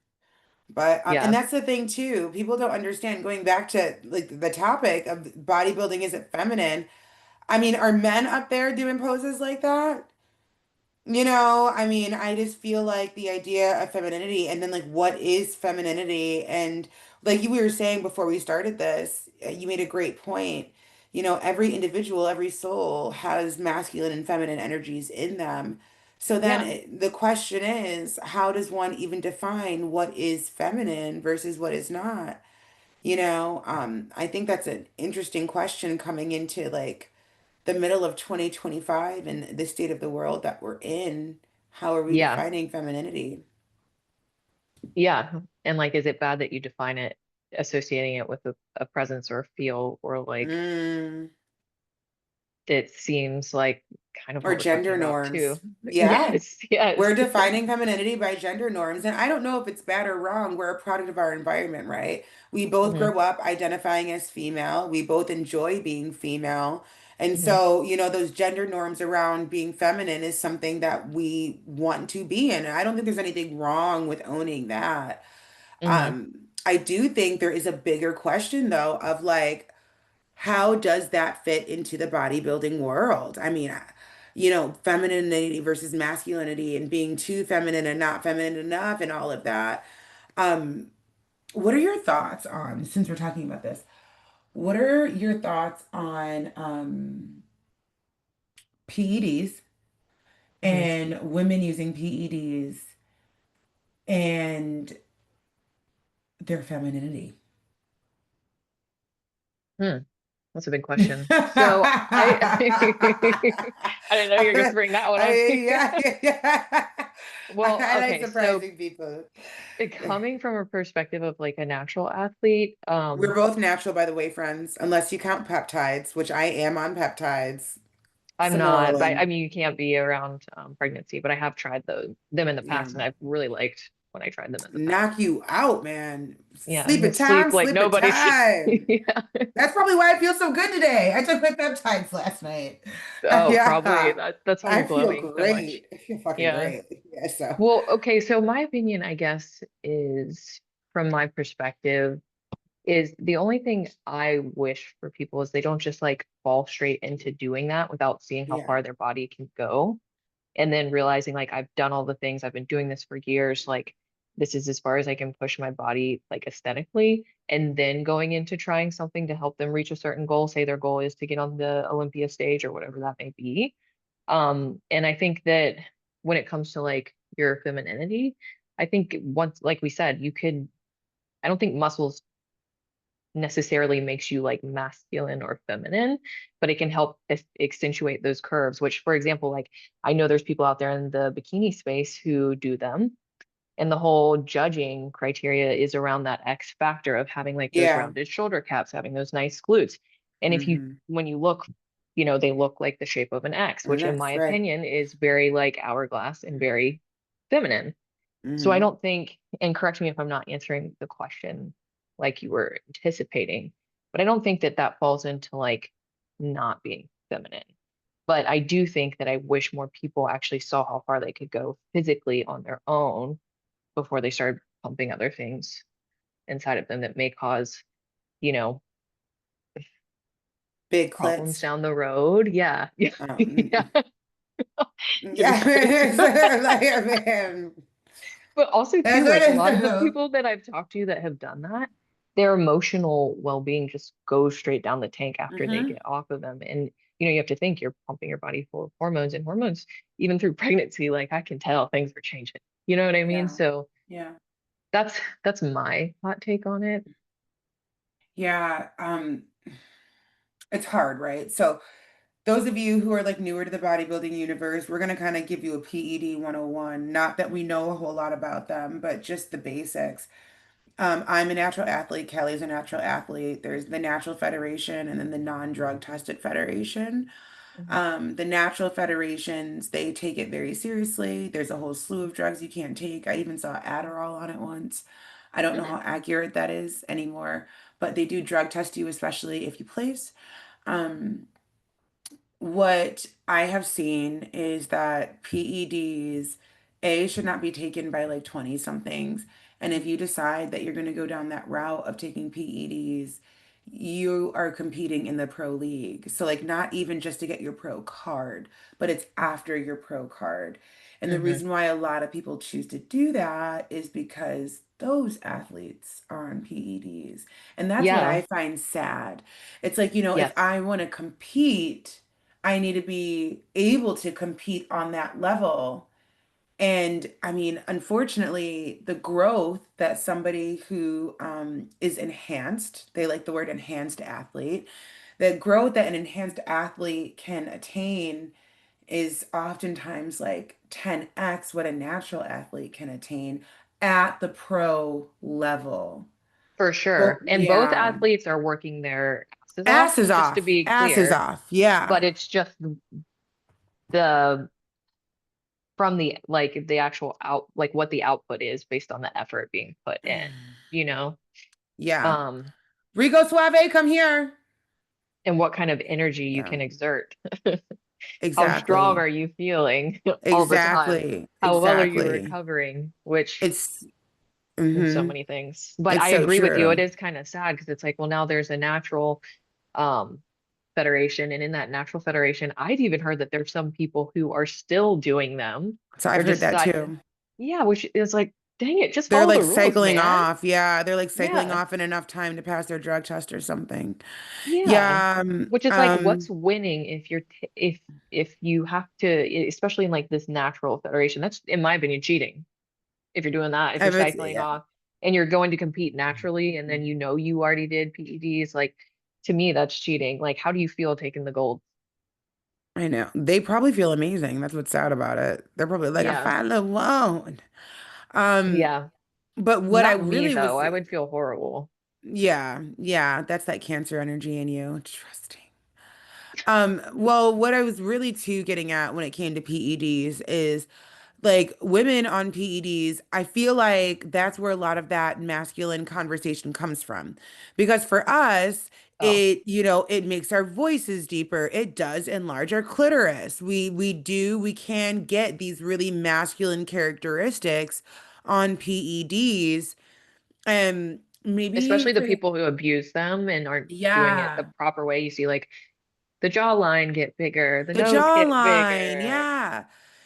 [SPEAKER 1] But and
[SPEAKER 2] Yeah.
[SPEAKER 1] that's the thing too. People don't understand going back to like the topic of bodybuilding isn't feminine. I mean, are men up there doing poses like that? I mean, I just feel like the idea of femininity and then like what is femininity? And like you we were saying before we started this, you made a great point. Every individual, every soul has masculine and feminine energies in them. So then
[SPEAKER 2] Yeah.
[SPEAKER 1] the question is, how does one even define what is feminine versus what is not? I think that's an interesting question coming into like the middle of 2025 and the state of the world that we're in. How are we
[SPEAKER 2] Yeah.
[SPEAKER 1] defining femininity?
[SPEAKER 2] Yeah. And like, is it bad that you define it, associating it with a presence or a feel, or like
[SPEAKER 1] Mm,
[SPEAKER 2] it seems like kind of
[SPEAKER 1] or
[SPEAKER 2] what we're talking
[SPEAKER 1] gender
[SPEAKER 2] about too.
[SPEAKER 1] norms. Yeah.
[SPEAKER 2] Yes, yes.
[SPEAKER 1] We're defining femininity by gender norms. And I don't know if it's bad or wrong. We're a product of our environment, right? We both
[SPEAKER 2] Hmm.
[SPEAKER 1] grow up identifying as female. We both enjoy being female. And
[SPEAKER 2] Hmm.
[SPEAKER 1] so, those gender norms around being feminine is something that we want to be in. And I don't think there's anything wrong with owning that.
[SPEAKER 2] Hmm.
[SPEAKER 1] I do think there is a bigger question though of like, how does that fit into the bodybuilding world? I mean, femininity versus masculinity and being too feminine and not feminine enough and all of that. Um, what are your thoughts on, since we're talking about this, what are your thoughts on PEDs
[SPEAKER 2] Hmm.
[SPEAKER 1] and women using PEDs and their femininity?
[SPEAKER 2] Hmm. That's a big question. So I I didn't know you were going to bring that one up.
[SPEAKER 1] Yeah, yeah.
[SPEAKER 2] Well,
[SPEAKER 1] I like
[SPEAKER 2] okay, so
[SPEAKER 1] surprising people.
[SPEAKER 2] coming from a perspective of like a natural athlete,
[SPEAKER 1] We're both natural, by the way, friends, unless you count peptides, which I am on peptides.
[SPEAKER 2] I'm
[SPEAKER 1] Some
[SPEAKER 2] not, but I
[SPEAKER 1] Oralin.
[SPEAKER 2] mean, you can't be around pregnancy, but I have tried them in the
[SPEAKER 1] Yeah.
[SPEAKER 2] past, and I've really liked when I tried them in the past.
[SPEAKER 1] Knock you out, man.
[SPEAKER 2] Yeah,
[SPEAKER 1] Sleep at
[SPEAKER 2] sleep
[SPEAKER 1] time,
[SPEAKER 2] like
[SPEAKER 1] sleep at
[SPEAKER 2] nobody's.
[SPEAKER 1] time.
[SPEAKER 2] Yeah.
[SPEAKER 1] That's probably why I feel so good today. I took my peptides last night.
[SPEAKER 2] Oh, probably
[SPEAKER 1] Yeah.
[SPEAKER 2] that's why
[SPEAKER 1] I
[SPEAKER 2] you're
[SPEAKER 1] feel
[SPEAKER 2] glowing so much.
[SPEAKER 1] great. I feel fucking
[SPEAKER 2] Yeah.
[SPEAKER 1] great. Yeah, so.
[SPEAKER 2] Well, okay, so my opinion, I guess, is from my perspective, is the only thing I wish for people is they don't just like fall straight into doing that without seeing how
[SPEAKER 1] Yeah.
[SPEAKER 2] far their body can go. And then realizing like I've done all the things, I've been doing this for years, like this is as far as I can push my body like aesthetically, and then going into trying something to help them reach a certain goal, say their goal is to get on the Olympia stage or whatever that may be. And I think that when it comes to like your femininity, I think once, like we said, I don't think muscles necessarily makes you like masculine or feminine, but it can help accentuate those curves, which, for example, like I know there's people out there in the bikini space who do them. And the whole judging criteria is around that X factor of having like those
[SPEAKER 1] Yeah.
[SPEAKER 2] rounded shoulder caps, having those nice glutes. And if you,
[SPEAKER 1] Mm-hmm.
[SPEAKER 2] when you look, they look like the shape of an X,
[SPEAKER 1] And
[SPEAKER 2] which in my
[SPEAKER 1] that's right.
[SPEAKER 2] opinion is very like hourglass and very feminine. So I
[SPEAKER 1] Mm-hmm.
[SPEAKER 2] don't think, and correct me if I'm not answering the question like you were anticipating, but I don't think that that falls into like not being feminine. But I do think that I wish more people actually saw how far they could go physically on their own before they started pumping other things inside of them that may cause, you know,
[SPEAKER 1] Big
[SPEAKER 2] problems
[SPEAKER 1] clits.
[SPEAKER 2] down the road. Yeah. Yeah. Yeah.
[SPEAKER 1] Mm-mm.
[SPEAKER 2] Get
[SPEAKER 1] Yeah.
[SPEAKER 2] excited too much.
[SPEAKER 1] Like, man.
[SPEAKER 2] But also
[SPEAKER 1] That's
[SPEAKER 2] too,
[SPEAKER 1] what
[SPEAKER 2] like a
[SPEAKER 1] it
[SPEAKER 2] lot of the
[SPEAKER 1] is.
[SPEAKER 2] people that I've talked to that have done that, their emotional well-being just goes straight down the tank after they
[SPEAKER 1] Mm-hmm.
[SPEAKER 2] get off of them. And you have to think you're pumping your body full of hormones, and hormones, even through pregnancy, like I can tell things are changing. You know what I mean?
[SPEAKER 1] Yeah.
[SPEAKER 2] So
[SPEAKER 1] Yeah.
[SPEAKER 2] that's my hot take on it.
[SPEAKER 1] Yeah. It's hard, right? So those of you who are like newer to the bodybuilding universe, we're gonna kind of give you a PED 101. Not that we know a whole lot about them, but just the basics. I'm a natural athlete. Kelly's a natural athlete. There's the Natural Federation and then the non-drug tested federation.
[SPEAKER 2] Mhm.
[SPEAKER 1] The natural federations, they take it very seriously. There's a whole slew of drugs you can't take. I even saw Adderall on it once. I don't know
[SPEAKER 2] Mhm.
[SPEAKER 1] how accurate that is anymore, but they do drug test you, especially if you place. Um, what I have seen is that PEDs, A, should not be taken by like 20 somethings. And if you decide that you're going to go down that route of taking PEDs, you are competing in the pro league. So like not even just to get your pro card, but it's after your pro card. And the
[SPEAKER 2] Hmm.
[SPEAKER 1] reason why a lot of people choose to do that is because those athletes are on PEDs. And that's what I
[SPEAKER 2] Yeah.
[SPEAKER 1] find sad. It's like, if
[SPEAKER 2] Yes,
[SPEAKER 1] I want to compete, I need to be able to compete on that level. And I mean, unfortunately, the growth that somebody who is enhanced, they like the word enhanced athlete, the growth that an enhanced athlete can attain is oftentimes like 10x what a natural athlete can attain at the pro level.
[SPEAKER 2] for
[SPEAKER 1] But
[SPEAKER 2] sure. And both
[SPEAKER 1] yeah,
[SPEAKER 2] athletes are working their asses off,
[SPEAKER 1] asses
[SPEAKER 2] just to
[SPEAKER 1] off,
[SPEAKER 2] be
[SPEAKER 1] asses
[SPEAKER 2] clear.
[SPEAKER 1] off. Yeah,
[SPEAKER 2] But it's just the from the like the actual out like what the output is based on the effort being put in, you know?
[SPEAKER 1] yeah.
[SPEAKER 2] Um,
[SPEAKER 1] Rico Suave, come here.
[SPEAKER 2] and what kind of energy you
[SPEAKER 1] Yeah,
[SPEAKER 2] can exert. How strong
[SPEAKER 1] exactly.
[SPEAKER 2] are you feeling all the time?
[SPEAKER 1] Exactly.
[SPEAKER 2] How well are you
[SPEAKER 1] Exactly.
[SPEAKER 2] recovering? Which
[SPEAKER 1] It's
[SPEAKER 2] in so
[SPEAKER 1] hmm
[SPEAKER 2] many things. But
[SPEAKER 1] It's
[SPEAKER 2] I
[SPEAKER 1] so
[SPEAKER 2] agree with you. It
[SPEAKER 1] true.
[SPEAKER 2] is kind of sad because it's like, well, now there's a natural um federation, and in that natural federation, I've even heard that there's some people who are still doing them
[SPEAKER 1] So
[SPEAKER 2] or
[SPEAKER 1] I've heard that
[SPEAKER 2] decide,
[SPEAKER 1] too.
[SPEAKER 2] yeah, which is like, dang it, just
[SPEAKER 1] They're
[SPEAKER 2] follow
[SPEAKER 1] like
[SPEAKER 2] the rules,
[SPEAKER 1] cycling
[SPEAKER 2] man.
[SPEAKER 1] off. Yeah, they're like cycling
[SPEAKER 2] Yeah.
[SPEAKER 1] off in enough time to pass their drug test or something.
[SPEAKER 2] Yeah.
[SPEAKER 1] Yeah.
[SPEAKER 2] Which is like, what's winning if you're t if you have to, especially in like this natural federation, that's in my opinion cheating. If you're doing that, if
[SPEAKER 1] I
[SPEAKER 2] you're
[SPEAKER 1] would,
[SPEAKER 2] cycling
[SPEAKER 1] yeah.
[SPEAKER 2] off and you're going to compete naturally and then you know you already did PEDs, like to me that's cheating. Like how do you feel taking the gold?
[SPEAKER 1] I know. They probably feel amazing. That's what's sad about it. They're probably like, I
[SPEAKER 2] Yeah.
[SPEAKER 1] finally won. Um,
[SPEAKER 2] Yeah.
[SPEAKER 1] but what I
[SPEAKER 2] Not me
[SPEAKER 1] really
[SPEAKER 2] though.
[SPEAKER 1] was,
[SPEAKER 2] I would feel horrible.
[SPEAKER 1] yeah, yeah, that's that cancer energy in you. Trusting. Well, what I was really too getting at when it came to PEDs is like women on PEDs, I feel like that's where a lot of that masculine conversation comes from. Because for us,
[SPEAKER 2] Oh,
[SPEAKER 1] it makes our voices deeper. It does enlarge our clitoris. We can get these really masculine characteristics on PEDs. And maybe
[SPEAKER 2] especially the
[SPEAKER 1] for the,
[SPEAKER 2] people who abuse them and aren't doing it the
[SPEAKER 1] yeah.
[SPEAKER 2] proper way. You see like the jawline get bigger, the
[SPEAKER 1] The
[SPEAKER 2] nose get
[SPEAKER 1] jawline,
[SPEAKER 2] bigger.
[SPEAKER 1] yeah.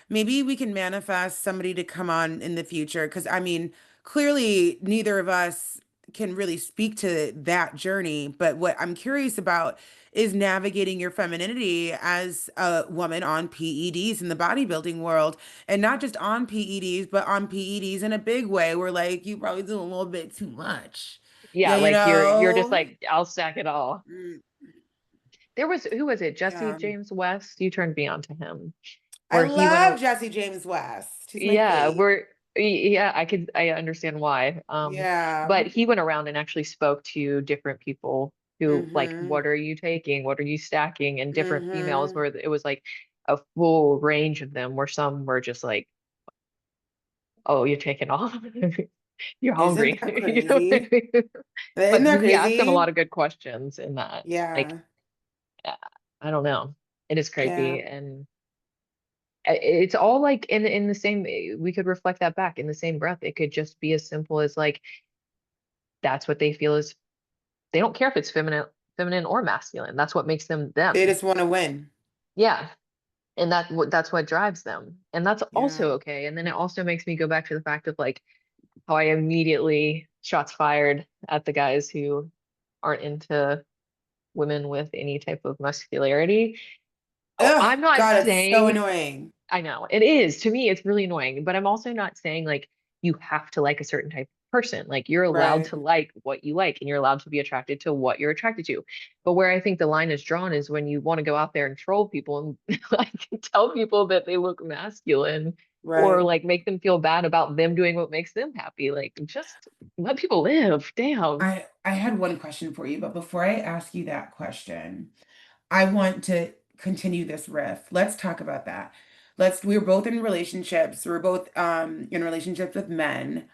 [SPEAKER 1] Maybe we can manifest somebody to come on in the future because I mean, clearly neither of us can really speak to that journey. But what I'm curious about is navigating your femininity as a woman on PEDs in the bodybuilding world, and not just on PEDs, but on PEDs in a big way, where like you probably do a little bit too much.
[SPEAKER 2] Yeah,
[SPEAKER 1] Yeah,
[SPEAKER 2] like you're just like, I'll stack it all.
[SPEAKER 1] Mm,
[SPEAKER 2] There was who was it? Jesse
[SPEAKER 1] yeah.
[SPEAKER 2] James West. You turned me on to him.
[SPEAKER 1] I
[SPEAKER 2] Where he went
[SPEAKER 1] love Jesse James West. He's my
[SPEAKER 2] Yeah,
[SPEAKER 1] fave.
[SPEAKER 2] yeah, I understand why.
[SPEAKER 1] Yeah.
[SPEAKER 2] But he went around and actually spoke to different people who like,
[SPEAKER 1] Mm-hmm.
[SPEAKER 2] what are you taking? What are you stacking? And different females
[SPEAKER 1] Mm-hmm.
[SPEAKER 2] where it was like a full range of them, where some were just like, oh, you're taking off. You're
[SPEAKER 1] Isn't
[SPEAKER 2] hungry.
[SPEAKER 1] that
[SPEAKER 2] You know what I
[SPEAKER 1] crazy?
[SPEAKER 2] mean?
[SPEAKER 1] Isn't
[SPEAKER 2] But
[SPEAKER 1] that
[SPEAKER 2] he asked them a lot
[SPEAKER 1] crazy?
[SPEAKER 2] of good questions in that. Like,
[SPEAKER 1] Yeah.
[SPEAKER 2] uh, I don't know. It is
[SPEAKER 1] Yeah.
[SPEAKER 2] creepy and it's all like in the same we could reflect that back in the same breath. It could just be as simple as like that's what they feel is they don't care if it's feminine or masculine. That's what makes them
[SPEAKER 1] They
[SPEAKER 2] them.
[SPEAKER 1] just want to win.
[SPEAKER 2] Yeah. And that's what drives them. And that's
[SPEAKER 1] Yeah.
[SPEAKER 2] also okay. And then it also makes me go back to the fact of like how I immediately shots fired at the guys who aren't into women with any type of muscularity. Oh,
[SPEAKER 1] Ugh,
[SPEAKER 2] I'm not
[SPEAKER 1] God, it's so
[SPEAKER 2] saying
[SPEAKER 1] annoying.
[SPEAKER 2] I know it is. To me, it's really annoying, but I'm also not saying like you have to like a certain type of person. Like you're allowed
[SPEAKER 1] Right.
[SPEAKER 2] to like what you like and you're allowed to be attracted to what you're attracted to. But where I think the line is drawn is when you want to go out there and troll people and like tell people that they look masculine or
[SPEAKER 1] Right.
[SPEAKER 2] like make them feel bad about them doing what makes them happy. Like just let people live. Damn.
[SPEAKER 1] I had one question for you, but before I ask you that question, I want to continue this riff. Let's talk about that. We're both in relationships. We're both in relationships with men.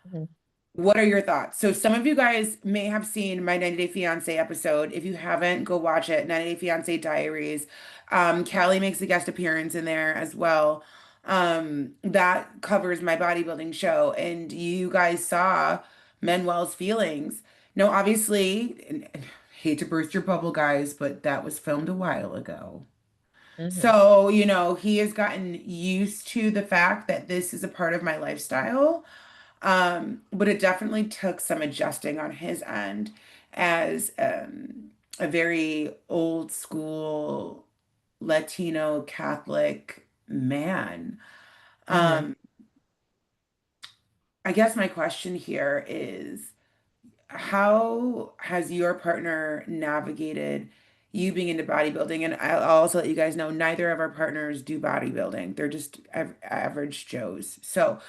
[SPEAKER 2] Mhm.
[SPEAKER 1] What are your thoughts? So some of you guys may have seen my 90 Day Fiance episode. If you haven't, go watch it. 90 Day Fiance Diaries. Callie makes a guest appearance in there as well. That covers my bodybuilding show, and you guys saw Manuel's feelings. No, obviously, hate to burst your bubble, guys, but that was filmed a while ago.
[SPEAKER 2] Hmm.
[SPEAKER 1] So, he has gotten used to the fact that this is a part of my lifestyle. But it definitely took some adjusting on his end as a very old school Latino Catholic man.
[SPEAKER 2] Hmm.
[SPEAKER 1] Um, I guess my question here is, how has your partner navigated you being into bodybuilding? And I'll also let you guys know neither of our partners do bodybuilding. They're just average Joes. So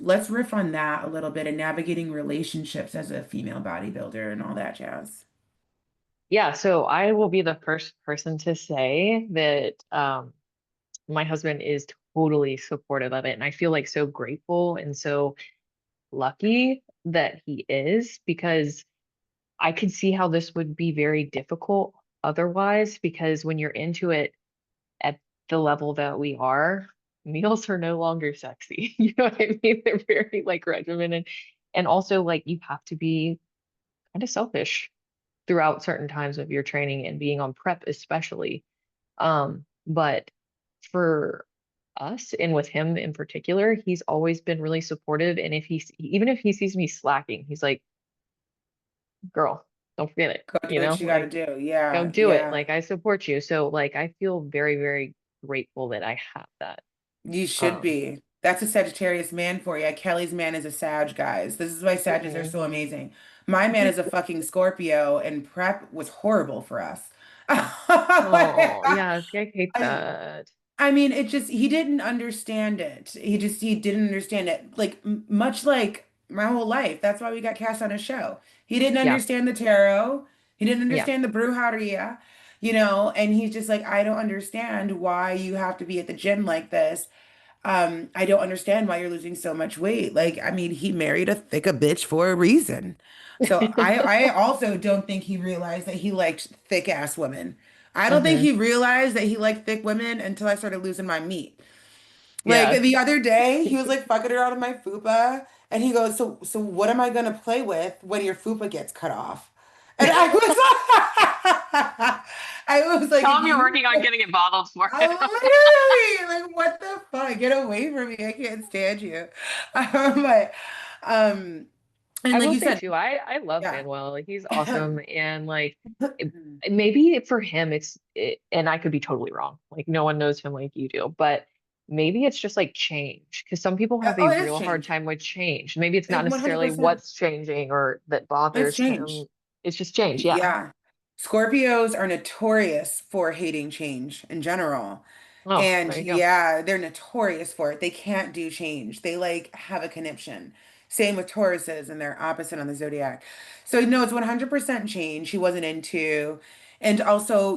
[SPEAKER 1] let's riff on that a little bit and navigating relationships as a female bodybuilder and all that jazz.
[SPEAKER 2] Yeah, so I will be the first person to say that my husband is totally supportive of it. And I feel like so grateful and so lucky that he is because I could see how this would be very difficult otherwise, because when you're into it at the level that we are, meals are no longer sexy. You know what I mean? They're very like regimented. And also like you have to be kind of selfish throughout certain times of your training and being on prep especially. But for us and with him in particular, he's always been really supportive. And even if he sees me slacking, he's like, girl, don't forget it.
[SPEAKER 1] Go do what you got to
[SPEAKER 2] Like
[SPEAKER 1] do.
[SPEAKER 2] go
[SPEAKER 1] Yeah,
[SPEAKER 2] do it.
[SPEAKER 1] yeah.
[SPEAKER 2] Like I support you. So like I feel very, very grateful that I have that.
[SPEAKER 1] You should
[SPEAKER 2] Um,
[SPEAKER 1] be. That's a Sagittarius man for you. Kelly's man is a Sag, guys. This is why Sages are
[SPEAKER 2] mhm.
[SPEAKER 1] so amazing. My man is a fucking Scorpio, and prep was horrible for us.
[SPEAKER 2] Oh, yeah, I hate
[SPEAKER 1] I,
[SPEAKER 2] that.
[SPEAKER 1] I mean, it just, he didn't understand it. He didn't understand it. Like, much like my whole life. That's why we got cast on a show. He didn't
[SPEAKER 2] Yeah,
[SPEAKER 1] understand the tarot. He didn't
[SPEAKER 2] yeah.
[SPEAKER 1] understand the brujeria, and he's just like, I don't understand why you have to be at the gym like this. I don't understand why you're losing so much weight. Like, I mean, he married a thick a bitch for a reason. So I also don't think he realized that he liked thick ass women. I don't think
[SPEAKER 2] Hmm.
[SPEAKER 1] he realized that he liked thick women until I started losing my meat. Like
[SPEAKER 2] Yeah.
[SPEAKER 1] the other day, he was like fucking around with my fupa, and he goes, "So what am I gonna play with when your fupa gets cut off?" And I was, I was like,
[SPEAKER 2] Tell
[SPEAKER 1] if
[SPEAKER 2] him you're
[SPEAKER 1] you
[SPEAKER 2] working on getting it bottled for
[SPEAKER 1] I
[SPEAKER 2] him.
[SPEAKER 1] literally like what the fuck? Get away from me. I can't stand you. But um and
[SPEAKER 2] I
[SPEAKER 1] like
[SPEAKER 2] will
[SPEAKER 1] you
[SPEAKER 2] say
[SPEAKER 1] said,
[SPEAKER 2] too, I love
[SPEAKER 1] yeah.
[SPEAKER 2] Manuel. Like, he's awesome. And like maybe for him and I could be totally wrong. Like no one knows him like you do, but maybe it's just like change. Because some people have
[SPEAKER 1] Oh,
[SPEAKER 2] a
[SPEAKER 1] it is
[SPEAKER 2] real hard
[SPEAKER 1] change.
[SPEAKER 2] time with change. Maybe it's not necessarily
[SPEAKER 1] 100%.
[SPEAKER 2] what's changing or that
[SPEAKER 1] It's
[SPEAKER 2] bothers
[SPEAKER 1] change.
[SPEAKER 2] him. It's just change. Yeah.
[SPEAKER 1] Yeah. Scorpios are notorious for hating change in general.
[SPEAKER 2] Oh,
[SPEAKER 1] And
[SPEAKER 2] there you go.
[SPEAKER 1] yeah, they're notorious for it. They can't do change. They like have a conniption. Same with Tauruses, and they're opposite on the zodiac. So no, it's 100% change he wasn't into. And also,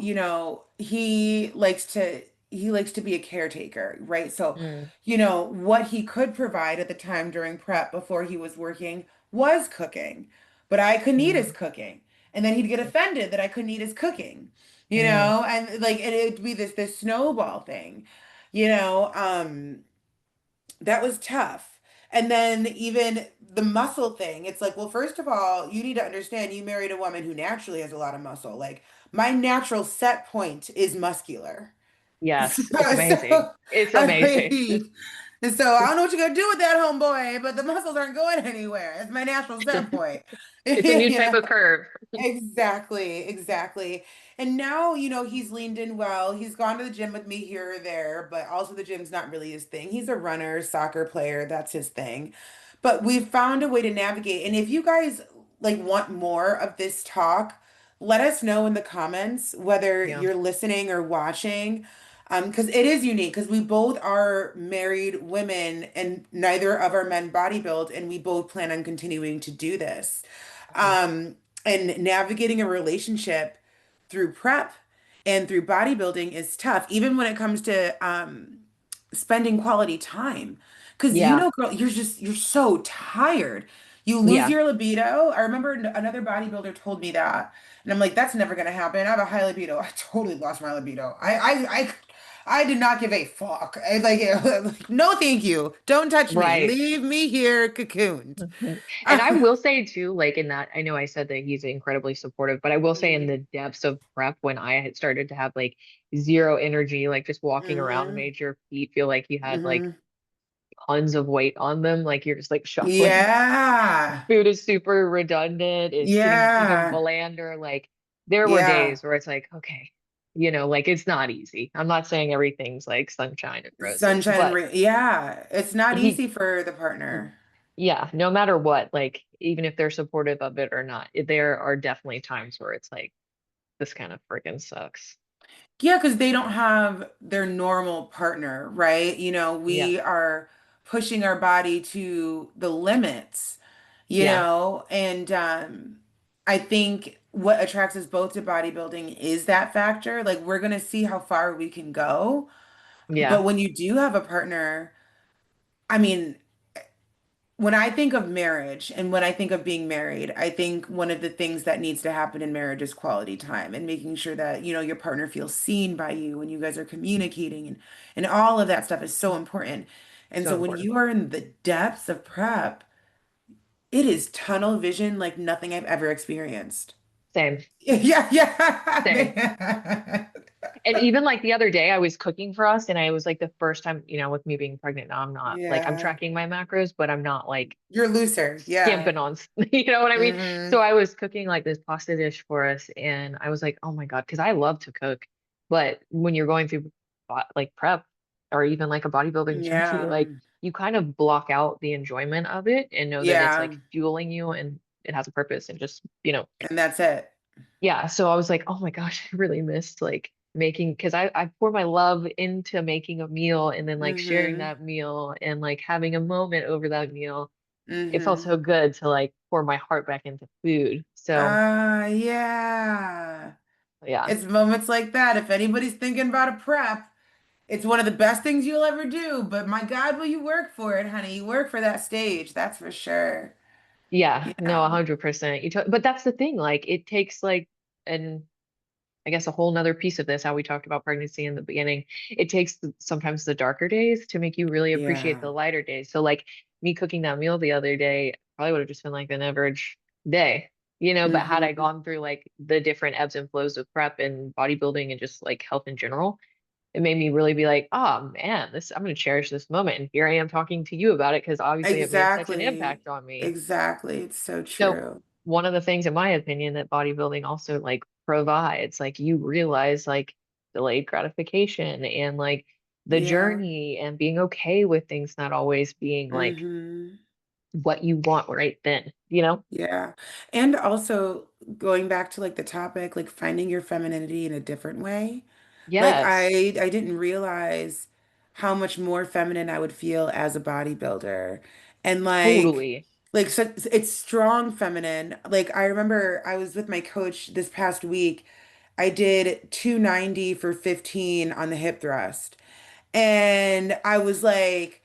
[SPEAKER 1] he likes to be a caretaker, right? So,
[SPEAKER 2] Mm,
[SPEAKER 1] what he could provide at the time during prep before he was working was cooking. But I couldn't eat his
[SPEAKER 2] mm,
[SPEAKER 1] cooking. And then he'd get offended that I couldn't eat his cooking,
[SPEAKER 2] mm.
[SPEAKER 1] and like and it'd be this snowball thing, you know. That was tough. And then even the muscle thing, it's like, well, first of all, you need to understand you married a woman who naturally has a lot of muscle. Like my natural set point is muscular. So,
[SPEAKER 2] Yes, it's amazing.
[SPEAKER 1] so
[SPEAKER 2] It's
[SPEAKER 1] I
[SPEAKER 2] amazing.
[SPEAKER 1] mean, so I don't know what you're gonna do with that homeboy, but the muscles aren't going anywhere. It's my natural
[SPEAKER 2] It's a
[SPEAKER 1] set point.
[SPEAKER 2] it's a new
[SPEAKER 1] You
[SPEAKER 2] type
[SPEAKER 1] know?
[SPEAKER 2] of curve.
[SPEAKER 1] Exactly, exactly. And now, he's leaned in well. He's gone to the gym with me here or there, but also the gym's not really his thing. He's a runner, soccer player, that's his thing. But we've found a way to navigate. And if you guys like want more of this talk, let us know in the comments whether
[SPEAKER 2] Yeah.
[SPEAKER 1] you're listening or watching. Because it is unique because we both are married women and neither of our men bodybuild, and we both plan on continuing to do this.
[SPEAKER 2] Mhm.
[SPEAKER 1] Um, and navigating a relationship through prep and through bodybuilding is tough, even when it comes to spending quality time. Because
[SPEAKER 2] Yeah.
[SPEAKER 1] girl, you're so tired. You lose
[SPEAKER 2] Yeah.
[SPEAKER 1] your libido. I remember another bodybuilder told me that, and I'm like, that's never gonna happen. I have a high libido. I totally lost my libido. I did not give a fuck. Like, no, thank you. Don't touch me.
[SPEAKER 2] Right.
[SPEAKER 1] Leave me here cocooned.
[SPEAKER 2] Mhm. And I will say too, like in that, I know I said that he's incredibly supportive, but I will say in
[SPEAKER 1] hmm
[SPEAKER 2] the depths of prep, when I had started to have like zero energy, like just walking around
[SPEAKER 1] hmm
[SPEAKER 2] made your feet feel like you had like
[SPEAKER 1] hmm
[SPEAKER 2] tons of weight on them, like you're just like shuffling.
[SPEAKER 1] Yeah.
[SPEAKER 2] Food is super redundant. It's getting even
[SPEAKER 1] Yeah.
[SPEAKER 2] blander. Like there were
[SPEAKER 1] Yeah.
[SPEAKER 2] days where it's like, okay, like it's not easy. I'm not saying everything's like sunshine and roses,
[SPEAKER 1] Sunshine and
[SPEAKER 2] but
[SPEAKER 1] rain. Yeah. It's not
[SPEAKER 2] he,
[SPEAKER 1] easy for the partner.
[SPEAKER 2] yeah, no matter what, like even if they're supportive of it or not, there are definitely times where it's like, this kind of freaking sucks.
[SPEAKER 1] Yeah, because they don't have their normal partner, right?
[SPEAKER 2] Yeah,
[SPEAKER 1] We are pushing our body to the limits,
[SPEAKER 2] yeah,
[SPEAKER 1] and I think what attracts us both to bodybuilding is that factor. Like, we're going to see how far we can go.
[SPEAKER 2] yeah.
[SPEAKER 1] But when you do have a partner, I mean, when I think of marriage and when I think of being married, I think one of the things that needs to happen in marriage is quality time and making sure that, your partner feels seen by you when you guys are communicating and all of that stuff is so important. And
[SPEAKER 2] So
[SPEAKER 1] so when
[SPEAKER 2] important.
[SPEAKER 1] you are in the depths of prep, it is tunnel vision like nothing I've ever experienced.
[SPEAKER 2] Same,
[SPEAKER 1] Yeah, yeah.
[SPEAKER 2] same. And even like the other day, I was cooking for us, and I was like the first time, with me being pregnant. Now I'm not like I'm
[SPEAKER 1] Yeah.
[SPEAKER 2] tracking my macros, but I'm not like
[SPEAKER 1] You're looser. Yeah.
[SPEAKER 2] skimping on, you know what I mean? So
[SPEAKER 1] hmm
[SPEAKER 2] I was cooking like this pasta dish for us, and I was like, oh my God, because I love to cook, but when you're going through like prep or even like a bodybuilding journey,
[SPEAKER 1] Yeah.
[SPEAKER 2] like you kind of block out the enjoyment of it and know that it's
[SPEAKER 1] Yeah.
[SPEAKER 2] like fueling you and it has a purpose and just,
[SPEAKER 1] And that's it.
[SPEAKER 2] yeah, so I was like, oh my gosh, I really missed like making because I pour my love into making a meal and then like sharing
[SPEAKER 1] hmm
[SPEAKER 2] that meal and like having a moment over that meal. It felt
[SPEAKER 1] hmm
[SPEAKER 2] so good to like pour my heart back into food. So
[SPEAKER 1] Yeah.
[SPEAKER 2] yeah,
[SPEAKER 1] It's moments like that. If anybody's thinking about a prep, it's one of the best things you'll ever do. But my God, will you work for it, honey? You work for that stage, that's for sure.
[SPEAKER 2] yeah, no,
[SPEAKER 1] Yeah.
[SPEAKER 2] 100%. But that's the thing, like it takes like an I guess a whole nother piece of this, how we talked about pregnancy in the beginning. It takes sometimes the darker days to make you really appreciate
[SPEAKER 1] Yeah.
[SPEAKER 2] the lighter days. So like me cooking that meal the other day probably would have just been like an average day, but had I
[SPEAKER 1] hmm
[SPEAKER 2] gone through like the different ebbs and flows of prep and bodybuilding and just like health in general, it made me really be like, oh man, this I'm gonna cherish this moment. And here I am talking to you about it because obviously it made such an
[SPEAKER 1] Exactly.
[SPEAKER 2] impact on me.
[SPEAKER 1] Exactly. It's so
[SPEAKER 2] So
[SPEAKER 1] true.
[SPEAKER 2] one of the things, in my opinion, that bodybuilding also like provides, like you realize like delayed gratification and like the
[SPEAKER 1] Yeah.
[SPEAKER 2] journey and being okay with things not always being like
[SPEAKER 1] hmm
[SPEAKER 2] what you want right then?
[SPEAKER 1] Yeah. And also going back to like the topic, like finding your femininity in a different way. Like
[SPEAKER 2] Yes,
[SPEAKER 1] I didn't realize how much more feminine I would feel as a bodybuilder. And
[SPEAKER 2] totally.
[SPEAKER 1] so it's strong feminine. Like I remember I was with my coach this past week. I did 290 for 15 on the hip thrust. And I was like,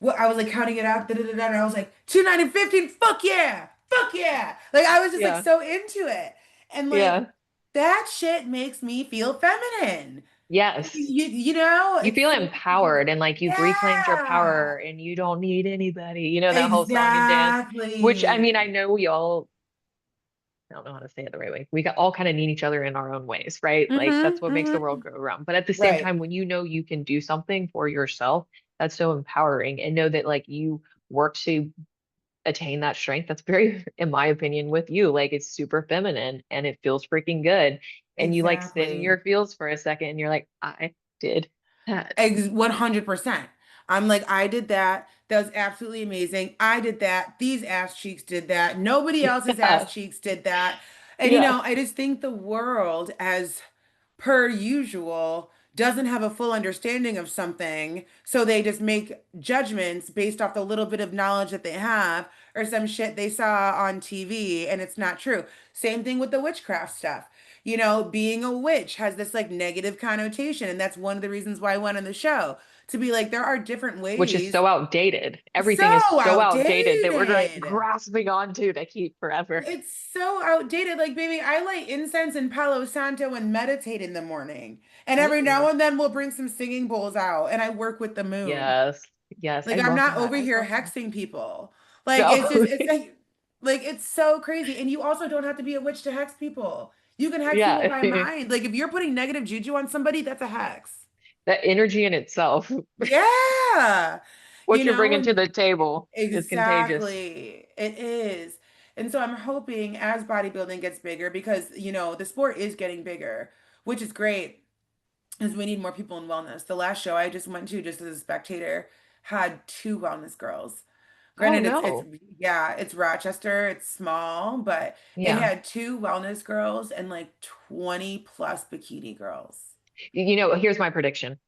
[SPEAKER 1] well, I was like counting it out, da, da, da, da, and I was like, 290 15, fuck yeah, fuck yeah. Like I was just like
[SPEAKER 2] Yeah.
[SPEAKER 1] so into it. And like
[SPEAKER 2] Yeah.
[SPEAKER 1] that shit makes me feel feminine.
[SPEAKER 2] Yes. You
[SPEAKER 1] It's
[SPEAKER 2] feel
[SPEAKER 1] so
[SPEAKER 2] empowered and like you've reclaimed your
[SPEAKER 1] yeah,
[SPEAKER 2] power and you don't need anybody, that whole song and dance, which I mean, I
[SPEAKER 1] exactly.
[SPEAKER 2] know we all I don't know how to say it the right way. We all kind of need each other in our own ways, right? Like that's what makes the world
[SPEAKER 1] hmm
[SPEAKER 2] go around. But at the same
[SPEAKER 1] Right.
[SPEAKER 2] time, when you know you can do something for yourself, that's so empowering. And know that like you work to attain that strength. That's very, in my opinion, with you. Like it's super feminine and it feels freaking good. And you like spin in
[SPEAKER 1] Exactly.
[SPEAKER 2] your feels for a second and you're like, I did that.
[SPEAKER 1] Ex 100%. I'm like, I did that. That was absolutely amazing. I did that. These ass cheeks did that. Nobody else's ass
[SPEAKER 2] Yeah.
[SPEAKER 1] cheeks did that. And
[SPEAKER 2] Yeah.
[SPEAKER 1] I just think the world, as per usual, doesn't have a full understanding of something. So they just make judgments based off the little bit of knowledge that they have or some shit they saw on TV and it's not true. Same thing with the witchcraft stuff. Being a witch has this like negative connotation, and that's one of the reasons why I went on the show to be like, there are different
[SPEAKER 2] which is
[SPEAKER 1] ways.
[SPEAKER 2] so outdated. Everything is
[SPEAKER 1] So
[SPEAKER 2] so outdated that we're like
[SPEAKER 1] outdated.
[SPEAKER 2] grasping onto to keep forever.
[SPEAKER 1] It's so outdated. Like, baby, I light incense and Palo Santo and meditate in the morning. And every
[SPEAKER 2] Mm.
[SPEAKER 1] now and then we'll bring some singing bowls out and I work with the moon.
[SPEAKER 2] Yes. Yes. I
[SPEAKER 1] Like, I'm
[SPEAKER 2] love
[SPEAKER 1] not
[SPEAKER 2] that.
[SPEAKER 1] over
[SPEAKER 2] I
[SPEAKER 1] here
[SPEAKER 2] love that.
[SPEAKER 1] hexing people. Like, it's
[SPEAKER 2] No.
[SPEAKER 1] just, it's like, it's so crazy. And you also don't have to be a witch to hex people. You can hex people
[SPEAKER 2] Yeah.
[SPEAKER 1] by mind. Like, if you're putting negative juju on somebody, that's a hex.
[SPEAKER 2] That energy in itself,
[SPEAKER 1] Yeah.
[SPEAKER 2] what you're bringing to
[SPEAKER 1] And
[SPEAKER 2] the table is contagious.
[SPEAKER 1] exactly. It is. And so I'm hoping as bodybuilding gets bigger, because, the sport is getting bigger, which is great, is we need more people in wellness. The last show I just went to, just as a spectator, had two wellness girls.
[SPEAKER 2] Oh
[SPEAKER 1] Granted, it's
[SPEAKER 2] no.
[SPEAKER 1] yeah, it's Rochester, it's small, but it
[SPEAKER 2] Yeah.
[SPEAKER 1] had two wellness girls and like 20 plus bikini girls.
[SPEAKER 2] Here's my prediction.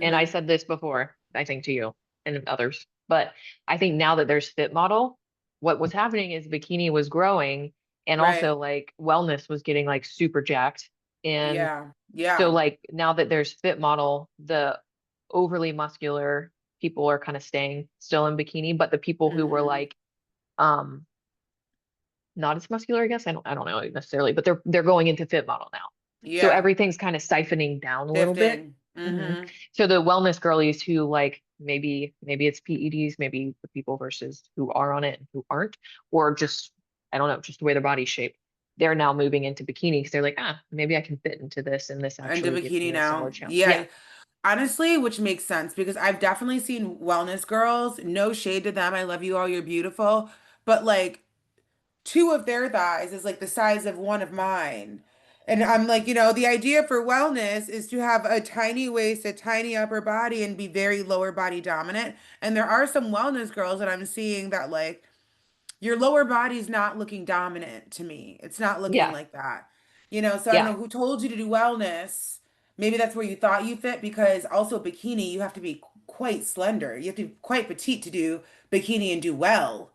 [SPEAKER 2] And I
[SPEAKER 1] Mm-hmm.
[SPEAKER 2] said this before, I think to you and others, but I think now that there's Fit Model, what was happening is bikini was growing and
[SPEAKER 1] Right.
[SPEAKER 2] also like wellness was getting like super jacked. And
[SPEAKER 1] Yeah.
[SPEAKER 2] so
[SPEAKER 1] Yeah.
[SPEAKER 2] like now that there's Fit Model, the overly muscular people are kind of staying still in bikini, but the people who were
[SPEAKER 1] Mm-hmm.
[SPEAKER 2] like um not as muscular, I guess. I don't know necessarily, but they're going into Fit Model now. So
[SPEAKER 1] Yeah.
[SPEAKER 2] everything's kind of siphoning down a little bit.
[SPEAKER 1] Shifting.
[SPEAKER 2] hmm
[SPEAKER 1] Mm-hmm.
[SPEAKER 2] So the wellness girlies who like maybe it's PEDs, maybe the people versus who are on it and who aren't, or just I don't know, just the way their body's shaped. They're now moving into bikini because they're like, maybe I can fit into this, and this
[SPEAKER 1] Into
[SPEAKER 2] actually gives
[SPEAKER 1] bikini
[SPEAKER 2] me a
[SPEAKER 1] now.
[SPEAKER 2] solid challenge. Yeah.
[SPEAKER 1] Yeah. Honestly, which makes sense because I've definitely seen wellness girls. No shade to them. I love you all. You're beautiful. But like two of their thighs is like the size of one of mine. And I'm like, the idea for wellness is to have a tiny waist, a tiny upper body, and be very lower body dominant. And there are some wellness girls that I'm seeing that like your lower body's not looking dominant to me. It's not looking
[SPEAKER 2] Yeah.
[SPEAKER 1] like that. So I don't know
[SPEAKER 2] Yeah.
[SPEAKER 1] who told you to do wellness. Maybe that's where you thought you fit because also bikini, you have to be quite slender. You have to be quite petite to do bikini and do well,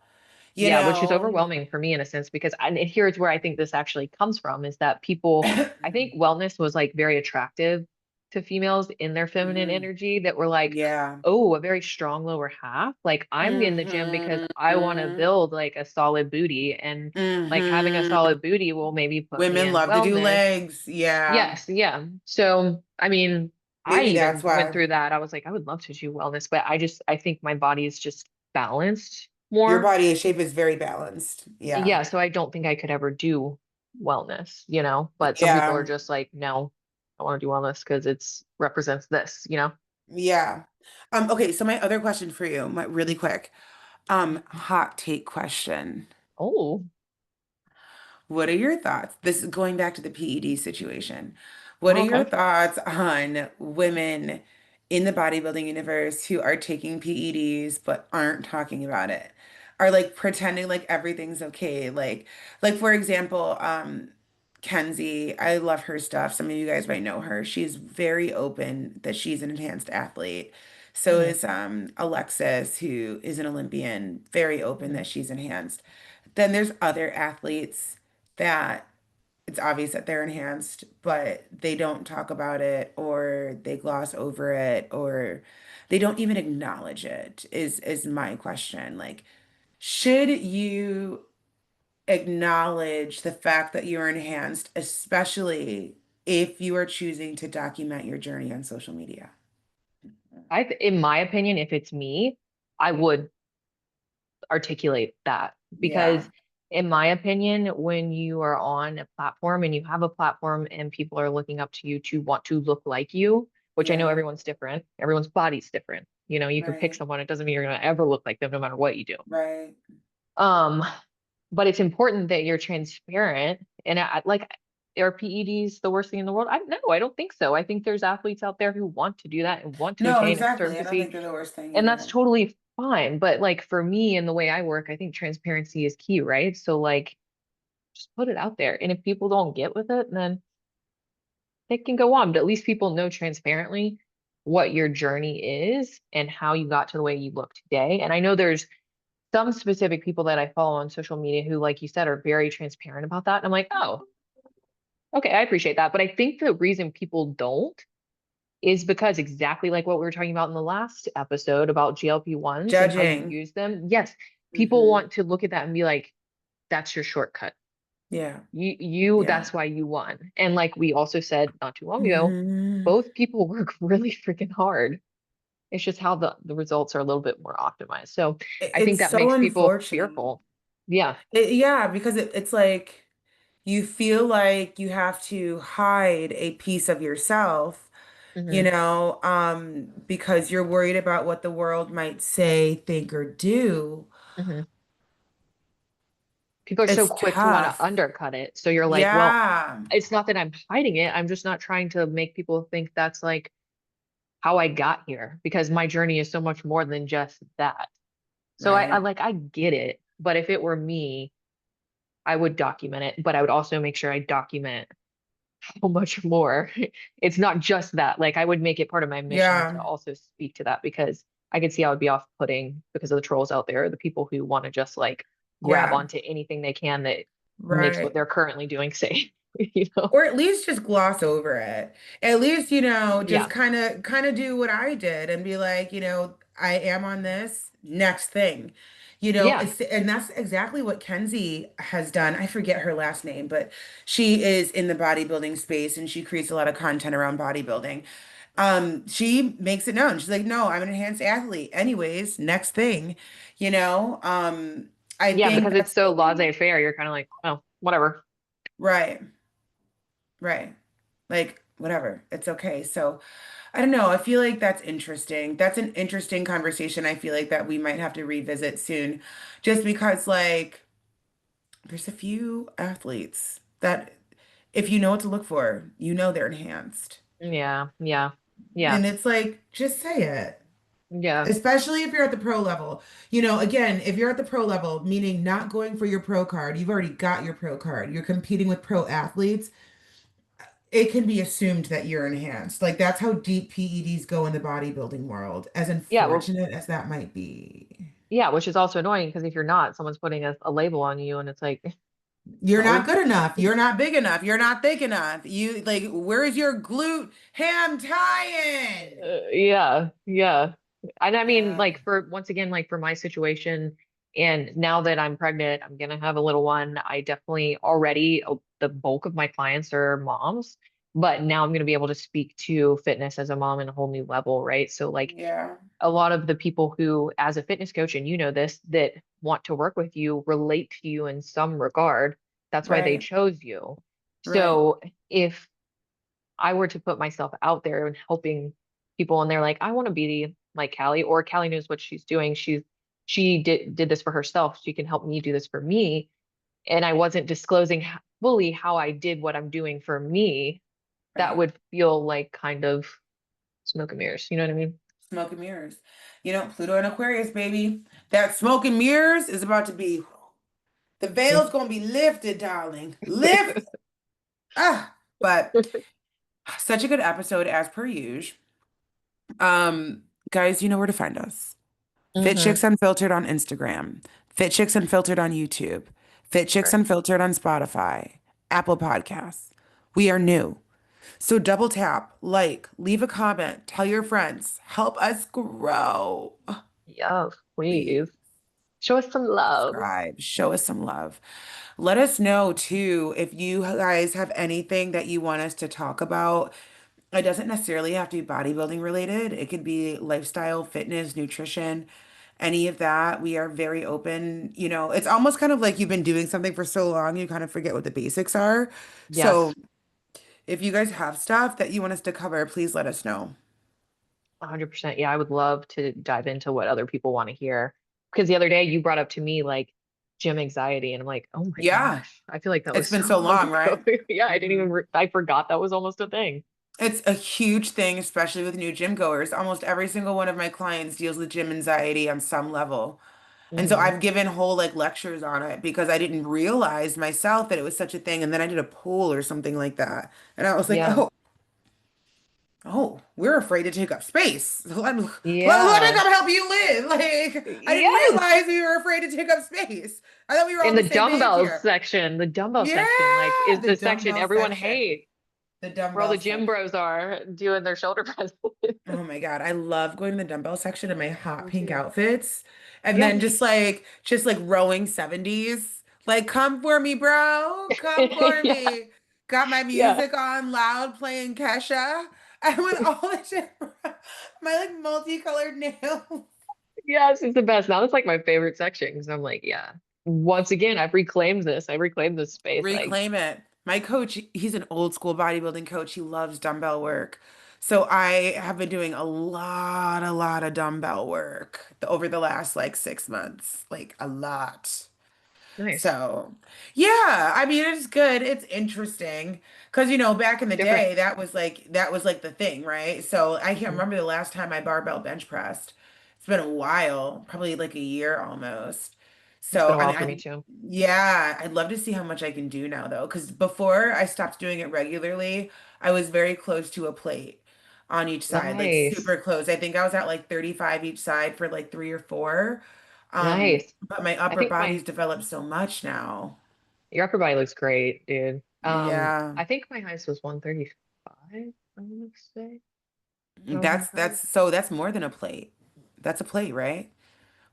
[SPEAKER 1] you
[SPEAKER 2] Yeah, which is
[SPEAKER 1] know?
[SPEAKER 2] overwhelming for me in a sense because and here's where I think this actually comes from is that people, I think wellness was like very attractive to females in their feminine
[SPEAKER 1] Mhm.
[SPEAKER 2] energy that were like,
[SPEAKER 1] Yeah.
[SPEAKER 2] oh, a very strong lower half. Like I'm in the gym because I want to
[SPEAKER 1] Hmm.
[SPEAKER 2] build like a solid booty and like having a
[SPEAKER 1] Hmm.
[SPEAKER 2] solid booty will maybe put me
[SPEAKER 1] Women
[SPEAKER 2] in
[SPEAKER 1] love to do
[SPEAKER 2] wellness.
[SPEAKER 1] legs. Yeah.
[SPEAKER 2] Yes, yeah. So, I mean, I
[SPEAKER 1] Maybe that's
[SPEAKER 2] even went
[SPEAKER 1] why
[SPEAKER 2] through that. I was like, I would love to do wellness, but I think my body is just balanced
[SPEAKER 1] your
[SPEAKER 2] more.
[SPEAKER 1] body shape is very balanced. Yeah.
[SPEAKER 2] Yeah, so I don't think I could ever do wellness. But some people are
[SPEAKER 1] Yeah.
[SPEAKER 2] just like, no, I want to do wellness because it's represents this.
[SPEAKER 1] Yeah. Okay, so my other question for you, really quick. Hot take question.
[SPEAKER 2] Oh,
[SPEAKER 1] What are your thoughts? This is going back to the PED situation. What are your
[SPEAKER 2] okay.
[SPEAKER 1] thoughts on women in the bodybuilding universe who are taking PEDs but aren't talking about it? Are like pretending like everything's okay. Like for example, Kenzie, I love her stuff. Some of you guys might know her. She's very open that she's an enhanced athlete. So
[SPEAKER 2] hmm
[SPEAKER 1] is Alexis, who is an Olympian, very open
[SPEAKER 2] hmm
[SPEAKER 1] that she's enhanced. Then there's other athletes that it's obvious that they're enhanced, but they don't talk about it or they gloss over it or they don't even acknowledge it is my question. Like, should you acknowledge the fact that you're enhanced, especially if you are choosing to document your journey on social media?
[SPEAKER 2] In my opinion, if it's me, I would articulate that because
[SPEAKER 1] Yeah,
[SPEAKER 2] in my opinion, when you are on a platform and you have a platform and people are looking up to you to want to look like you, which I know
[SPEAKER 1] yeah,
[SPEAKER 2] everyone's different, everyone's body's different. You can pick
[SPEAKER 1] right,
[SPEAKER 2] someone, it doesn't mean you're going to ever look like them no matter what you do.
[SPEAKER 1] right.
[SPEAKER 2] Um, but it's important that you're transparent. And like, are PEDs the worst thing in the world? I don't think so. I think there's athletes out there who want to do that and want to
[SPEAKER 1] No,
[SPEAKER 2] attain a certain
[SPEAKER 1] exactly. I don't
[SPEAKER 2] physique,
[SPEAKER 1] think they're the worst thing
[SPEAKER 2] and that's
[SPEAKER 1] either.
[SPEAKER 2] totally fine. But like for me and the way I work, I think transparency is key, right? So like, just put it out there, and if people don't get with it, then they can go on. But at least people know transparently what your journey is and how you got to the way you look today. And I know there's some specific people that I follow on social media who, like you said, are very transparent about that. And I'm like, oh, okay, I appreciate that. But I think the reason people don't is because exactly like what we were talking about in the last episode about GLP-1s and how you
[SPEAKER 1] Judging.
[SPEAKER 2] use them. Yes, people
[SPEAKER 1] Hmm.
[SPEAKER 2] want to look at that and be like, that's your shortcut.
[SPEAKER 1] Yeah.
[SPEAKER 2] That's
[SPEAKER 1] Yeah.
[SPEAKER 2] why you won. And like we also said not too long ago,
[SPEAKER 1] Hmm.
[SPEAKER 2] both people work really freaking hard. It's just how the results are a little bit more optimized. So I think
[SPEAKER 1] It's
[SPEAKER 2] that
[SPEAKER 1] so
[SPEAKER 2] makes people
[SPEAKER 1] unfortunate.
[SPEAKER 2] fearful. Yeah.
[SPEAKER 1] Yeah, because it's like you feel like you have to hide a piece of yourself,
[SPEAKER 2] Hmm.
[SPEAKER 1] because you're worried about what the world might say, think, or do.
[SPEAKER 2] Hmm. People are so
[SPEAKER 1] It's
[SPEAKER 2] quick to want to
[SPEAKER 1] tough.
[SPEAKER 2] undercut it. So you're like, well,
[SPEAKER 1] Yeah.
[SPEAKER 2] it's not that I'm hiding it. I'm just not trying to make people think that's like how I got here because my journey is so much more than just that. So I
[SPEAKER 1] Right.
[SPEAKER 2] like I get it, but if it were me, I would document it, but I would also make sure I document how much more. It's not just that. Like I would make it part of my mission to
[SPEAKER 1] Yeah.
[SPEAKER 2] also speak to that because I could see how it'd be off-putting because of the trolls out there, the people who want to just like grab
[SPEAKER 1] Yeah.
[SPEAKER 2] onto anything they can that makes what
[SPEAKER 1] Right.
[SPEAKER 2] they're currently doing safe, you know?
[SPEAKER 1] Or at least just gloss over it. At least, just
[SPEAKER 2] Yeah.
[SPEAKER 1] kind of do what I did and be like, I am on this next thing.
[SPEAKER 2] Yeah.
[SPEAKER 1] And that's exactly what Kenzie has done. I forget her last name, but she is in the bodybuilding space and she creates a lot of content around bodybuilding. She makes it known. She's like, "No, I'm an enhanced athlete. Anyways, next thing." I
[SPEAKER 2] Yeah,
[SPEAKER 1] think
[SPEAKER 2] because it's
[SPEAKER 1] that's
[SPEAKER 2] so
[SPEAKER 1] really
[SPEAKER 2] laissez-faire, you're kind of like, oh, whatever.
[SPEAKER 1] right. Right. Like, whatever. It's okay. So, I don't know. I feel like that's interesting. That's an interesting conversation. I feel like that we might have to revisit soon, just because, like, there's a few athletes that, if you know what to look for, they're enhanced.
[SPEAKER 2] Yeah, yeah, yeah,
[SPEAKER 1] And it's like, just say it.
[SPEAKER 2] yeah,
[SPEAKER 1] Especially if you're at the pro level. Again, if you're at the pro level, meaning not going for your pro card, you've already got your pro card. You're competing with pro athletes. It can be assumed that you're enhanced. Like that's how deep PEDs go in the bodybuilding world, as
[SPEAKER 2] yeah. Well,
[SPEAKER 1] unfortunate as that might be.
[SPEAKER 2] yeah, which is also annoying because if you're not, someone's putting a label on you, and it's like,
[SPEAKER 1] You're not
[SPEAKER 2] no.
[SPEAKER 1] good enough. You're not big enough. You're not thick enough. You like, where's your glute ham tie-in?
[SPEAKER 2] Yeah, yeah. And I mean,
[SPEAKER 1] Yeah,
[SPEAKER 2] like for once again, like for my situation, and now that I'm pregnant, I'm gonna have a little one. I definitely already the bulk of my clients are moms, but now I'm gonna be able to speak to fitness as a mom in a whole new level, right? So like
[SPEAKER 1] yeah,
[SPEAKER 2] a lot of the people who, as a fitness coach, and you know this, that want to work with you relate to you in some regard. That's why they
[SPEAKER 1] right,
[SPEAKER 2] chose you.
[SPEAKER 1] right,
[SPEAKER 2] So if I were to put myself out there and helping people and they're like, I want to be like Callie, or Callie knows what she's doing. She did this for herself. She can help me do this for me. And I wasn't disclosing fully how I did what I'm doing for me. That
[SPEAKER 1] right.
[SPEAKER 2] would feel like kind of smoke and mirrors. You know what I mean?
[SPEAKER 1] Smoke and mirrors. Pluto and Aquarius, baby. That smoke and mirrors is about to be, the veil's gonna be lifted, darling. Lift. Ah, but such a good episode as per usual. Guys, you know where to find us. Fit
[SPEAKER 2] Hmm.
[SPEAKER 1] Chicks Unfiltered on Instagram, Fit Chicks Unfiltered on YouTube, Fit Chicks
[SPEAKER 2] Correct.
[SPEAKER 1] Unfiltered on Spotify, Apple Podcasts. We are new. So double tap, like, leave a comment, tell your friends, help us grow.
[SPEAKER 2] Yeah,
[SPEAKER 1] Please
[SPEAKER 2] please. Show us some love.
[SPEAKER 1] subscribe, show us some love. Let us know too if you guys have anything that you want us to talk about. It doesn't necessarily have to be bodybuilding related. It could be lifestyle, fitness, nutrition, any of that. We are very open. It's almost kind of like you've been doing something for so long, you kind of forget what the basics are. So
[SPEAKER 2] Yes,
[SPEAKER 1] if you guys have stuff that you want us to cover, please let us know.
[SPEAKER 2] 100%. Yeah, I would love to dive into what other people want to hear. Because the other day you brought up to me like gym anxiety, and I'm like, oh my
[SPEAKER 1] Yeah,
[SPEAKER 2] gosh, I feel like that
[SPEAKER 1] it's
[SPEAKER 2] was
[SPEAKER 1] been
[SPEAKER 2] so
[SPEAKER 1] so
[SPEAKER 2] long
[SPEAKER 1] long,
[SPEAKER 2] ago.
[SPEAKER 1] right?
[SPEAKER 2] Yeah, I didn't
[SPEAKER 1] Hmm.
[SPEAKER 2] even, I forgot that was almost a thing.
[SPEAKER 1] It's a huge thing, especially with new gym goers. Almost every single one of my clients deals with gym anxiety on some level. And so
[SPEAKER 2] Hmm.
[SPEAKER 1] I've given whole like lectures on it because I didn't realize myself that it was such a thing. And then I did a poll or something like that. And I was like,
[SPEAKER 2] Yeah.
[SPEAKER 1] oh, we're afraid to take up space. Let me
[SPEAKER 2] Yeah.
[SPEAKER 1] come help you live. Like, I didn't
[SPEAKER 2] Yes.
[SPEAKER 1] realize we were afraid to take up space. I thought we were all
[SPEAKER 2] In
[SPEAKER 1] on
[SPEAKER 2] the
[SPEAKER 1] the same page
[SPEAKER 2] dumbbell
[SPEAKER 1] here.
[SPEAKER 2] section, the dumbbell
[SPEAKER 1] Yeah,
[SPEAKER 2] section, like is
[SPEAKER 1] the
[SPEAKER 2] the section
[SPEAKER 1] dumbbell
[SPEAKER 2] everyone
[SPEAKER 1] section.
[SPEAKER 2] hates.
[SPEAKER 1] The
[SPEAKER 2] where all
[SPEAKER 1] dumbbell
[SPEAKER 2] the gym
[SPEAKER 1] section.
[SPEAKER 2] bros are doing their shoulder presses.
[SPEAKER 1] Oh my God. I love going to the dumbbell section in my hot
[SPEAKER 2] Me
[SPEAKER 1] pink
[SPEAKER 2] too.
[SPEAKER 1] outfits and then
[SPEAKER 2] Yes.
[SPEAKER 1] just like rowing 70s. Like, come for me, bro. Come for
[SPEAKER 2] Yeah.
[SPEAKER 1] me. Got my
[SPEAKER 2] Yeah.
[SPEAKER 1] music on loud playing Kesha. And with all the shit, my like multicolored nails.
[SPEAKER 2] Yes, it's the best. Now it's like my favorite section because I'm like, yeah. Once again, I've reclaimed this. I reclaimed this space. Like,
[SPEAKER 1] Reclaim it. My coach, he's an old school bodybuilding coach. He loves dumbbell work. So I have been doing a lot of dumbbell work over the last like 6 months, like a lot.
[SPEAKER 2] nice.
[SPEAKER 1] So, yeah, I mean, it's good. It's interesting because back in the
[SPEAKER 2] Different.
[SPEAKER 1] day, that was like the thing, right? So I can't
[SPEAKER 2] Mhm.
[SPEAKER 1] remember the last time I barbell bench pressed. It's been a while, probably like a year almost.
[SPEAKER 2] It's been
[SPEAKER 1] So,
[SPEAKER 2] a
[SPEAKER 1] I
[SPEAKER 2] while
[SPEAKER 1] mean,
[SPEAKER 2] for me too.
[SPEAKER 1] yeah, I'd love to see how much I can do now though, because before I stopped doing it regularly, I was very close to a plate on each side, like
[SPEAKER 2] Nice.
[SPEAKER 1] super close. I think I was at like 35 each side for like 3 or 4.
[SPEAKER 2] Nice.
[SPEAKER 1] But my
[SPEAKER 2] I
[SPEAKER 1] upper
[SPEAKER 2] think
[SPEAKER 1] body's
[SPEAKER 2] my
[SPEAKER 1] developed so much now.
[SPEAKER 2] your upper body looks great, dude.
[SPEAKER 1] Yeah.
[SPEAKER 2] I think my highest was 135, I want to say. That was my
[SPEAKER 1] That's
[SPEAKER 2] highest.
[SPEAKER 1] that's so that's more than a plate. That's a plate, right?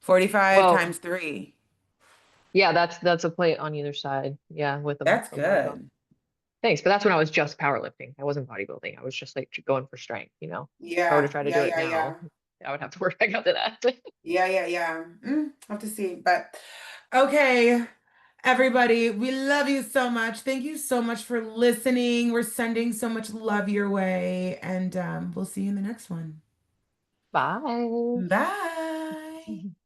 [SPEAKER 1] 45
[SPEAKER 2] Well,
[SPEAKER 1] times 3.
[SPEAKER 2] yeah, that's a plate on either side. Yeah, with
[SPEAKER 1] That's
[SPEAKER 2] a barbell.
[SPEAKER 1] good.
[SPEAKER 2] Thanks, but that's when I was just powerlifting. I wasn't bodybuilding. I was just like going for strength, If I were to
[SPEAKER 1] Yeah,
[SPEAKER 2] try to
[SPEAKER 1] yeah,
[SPEAKER 2] do it
[SPEAKER 1] yeah,
[SPEAKER 2] now,
[SPEAKER 1] yeah.
[SPEAKER 2] I would have to work back up to that.
[SPEAKER 1] Yeah, yeah, yeah. Have to see. But okay, everybody, we love you so much. Thank you so much for listening. We're sending so much love your way, and we'll see you in the next one.
[SPEAKER 2] Bye.
[SPEAKER 1] Bye.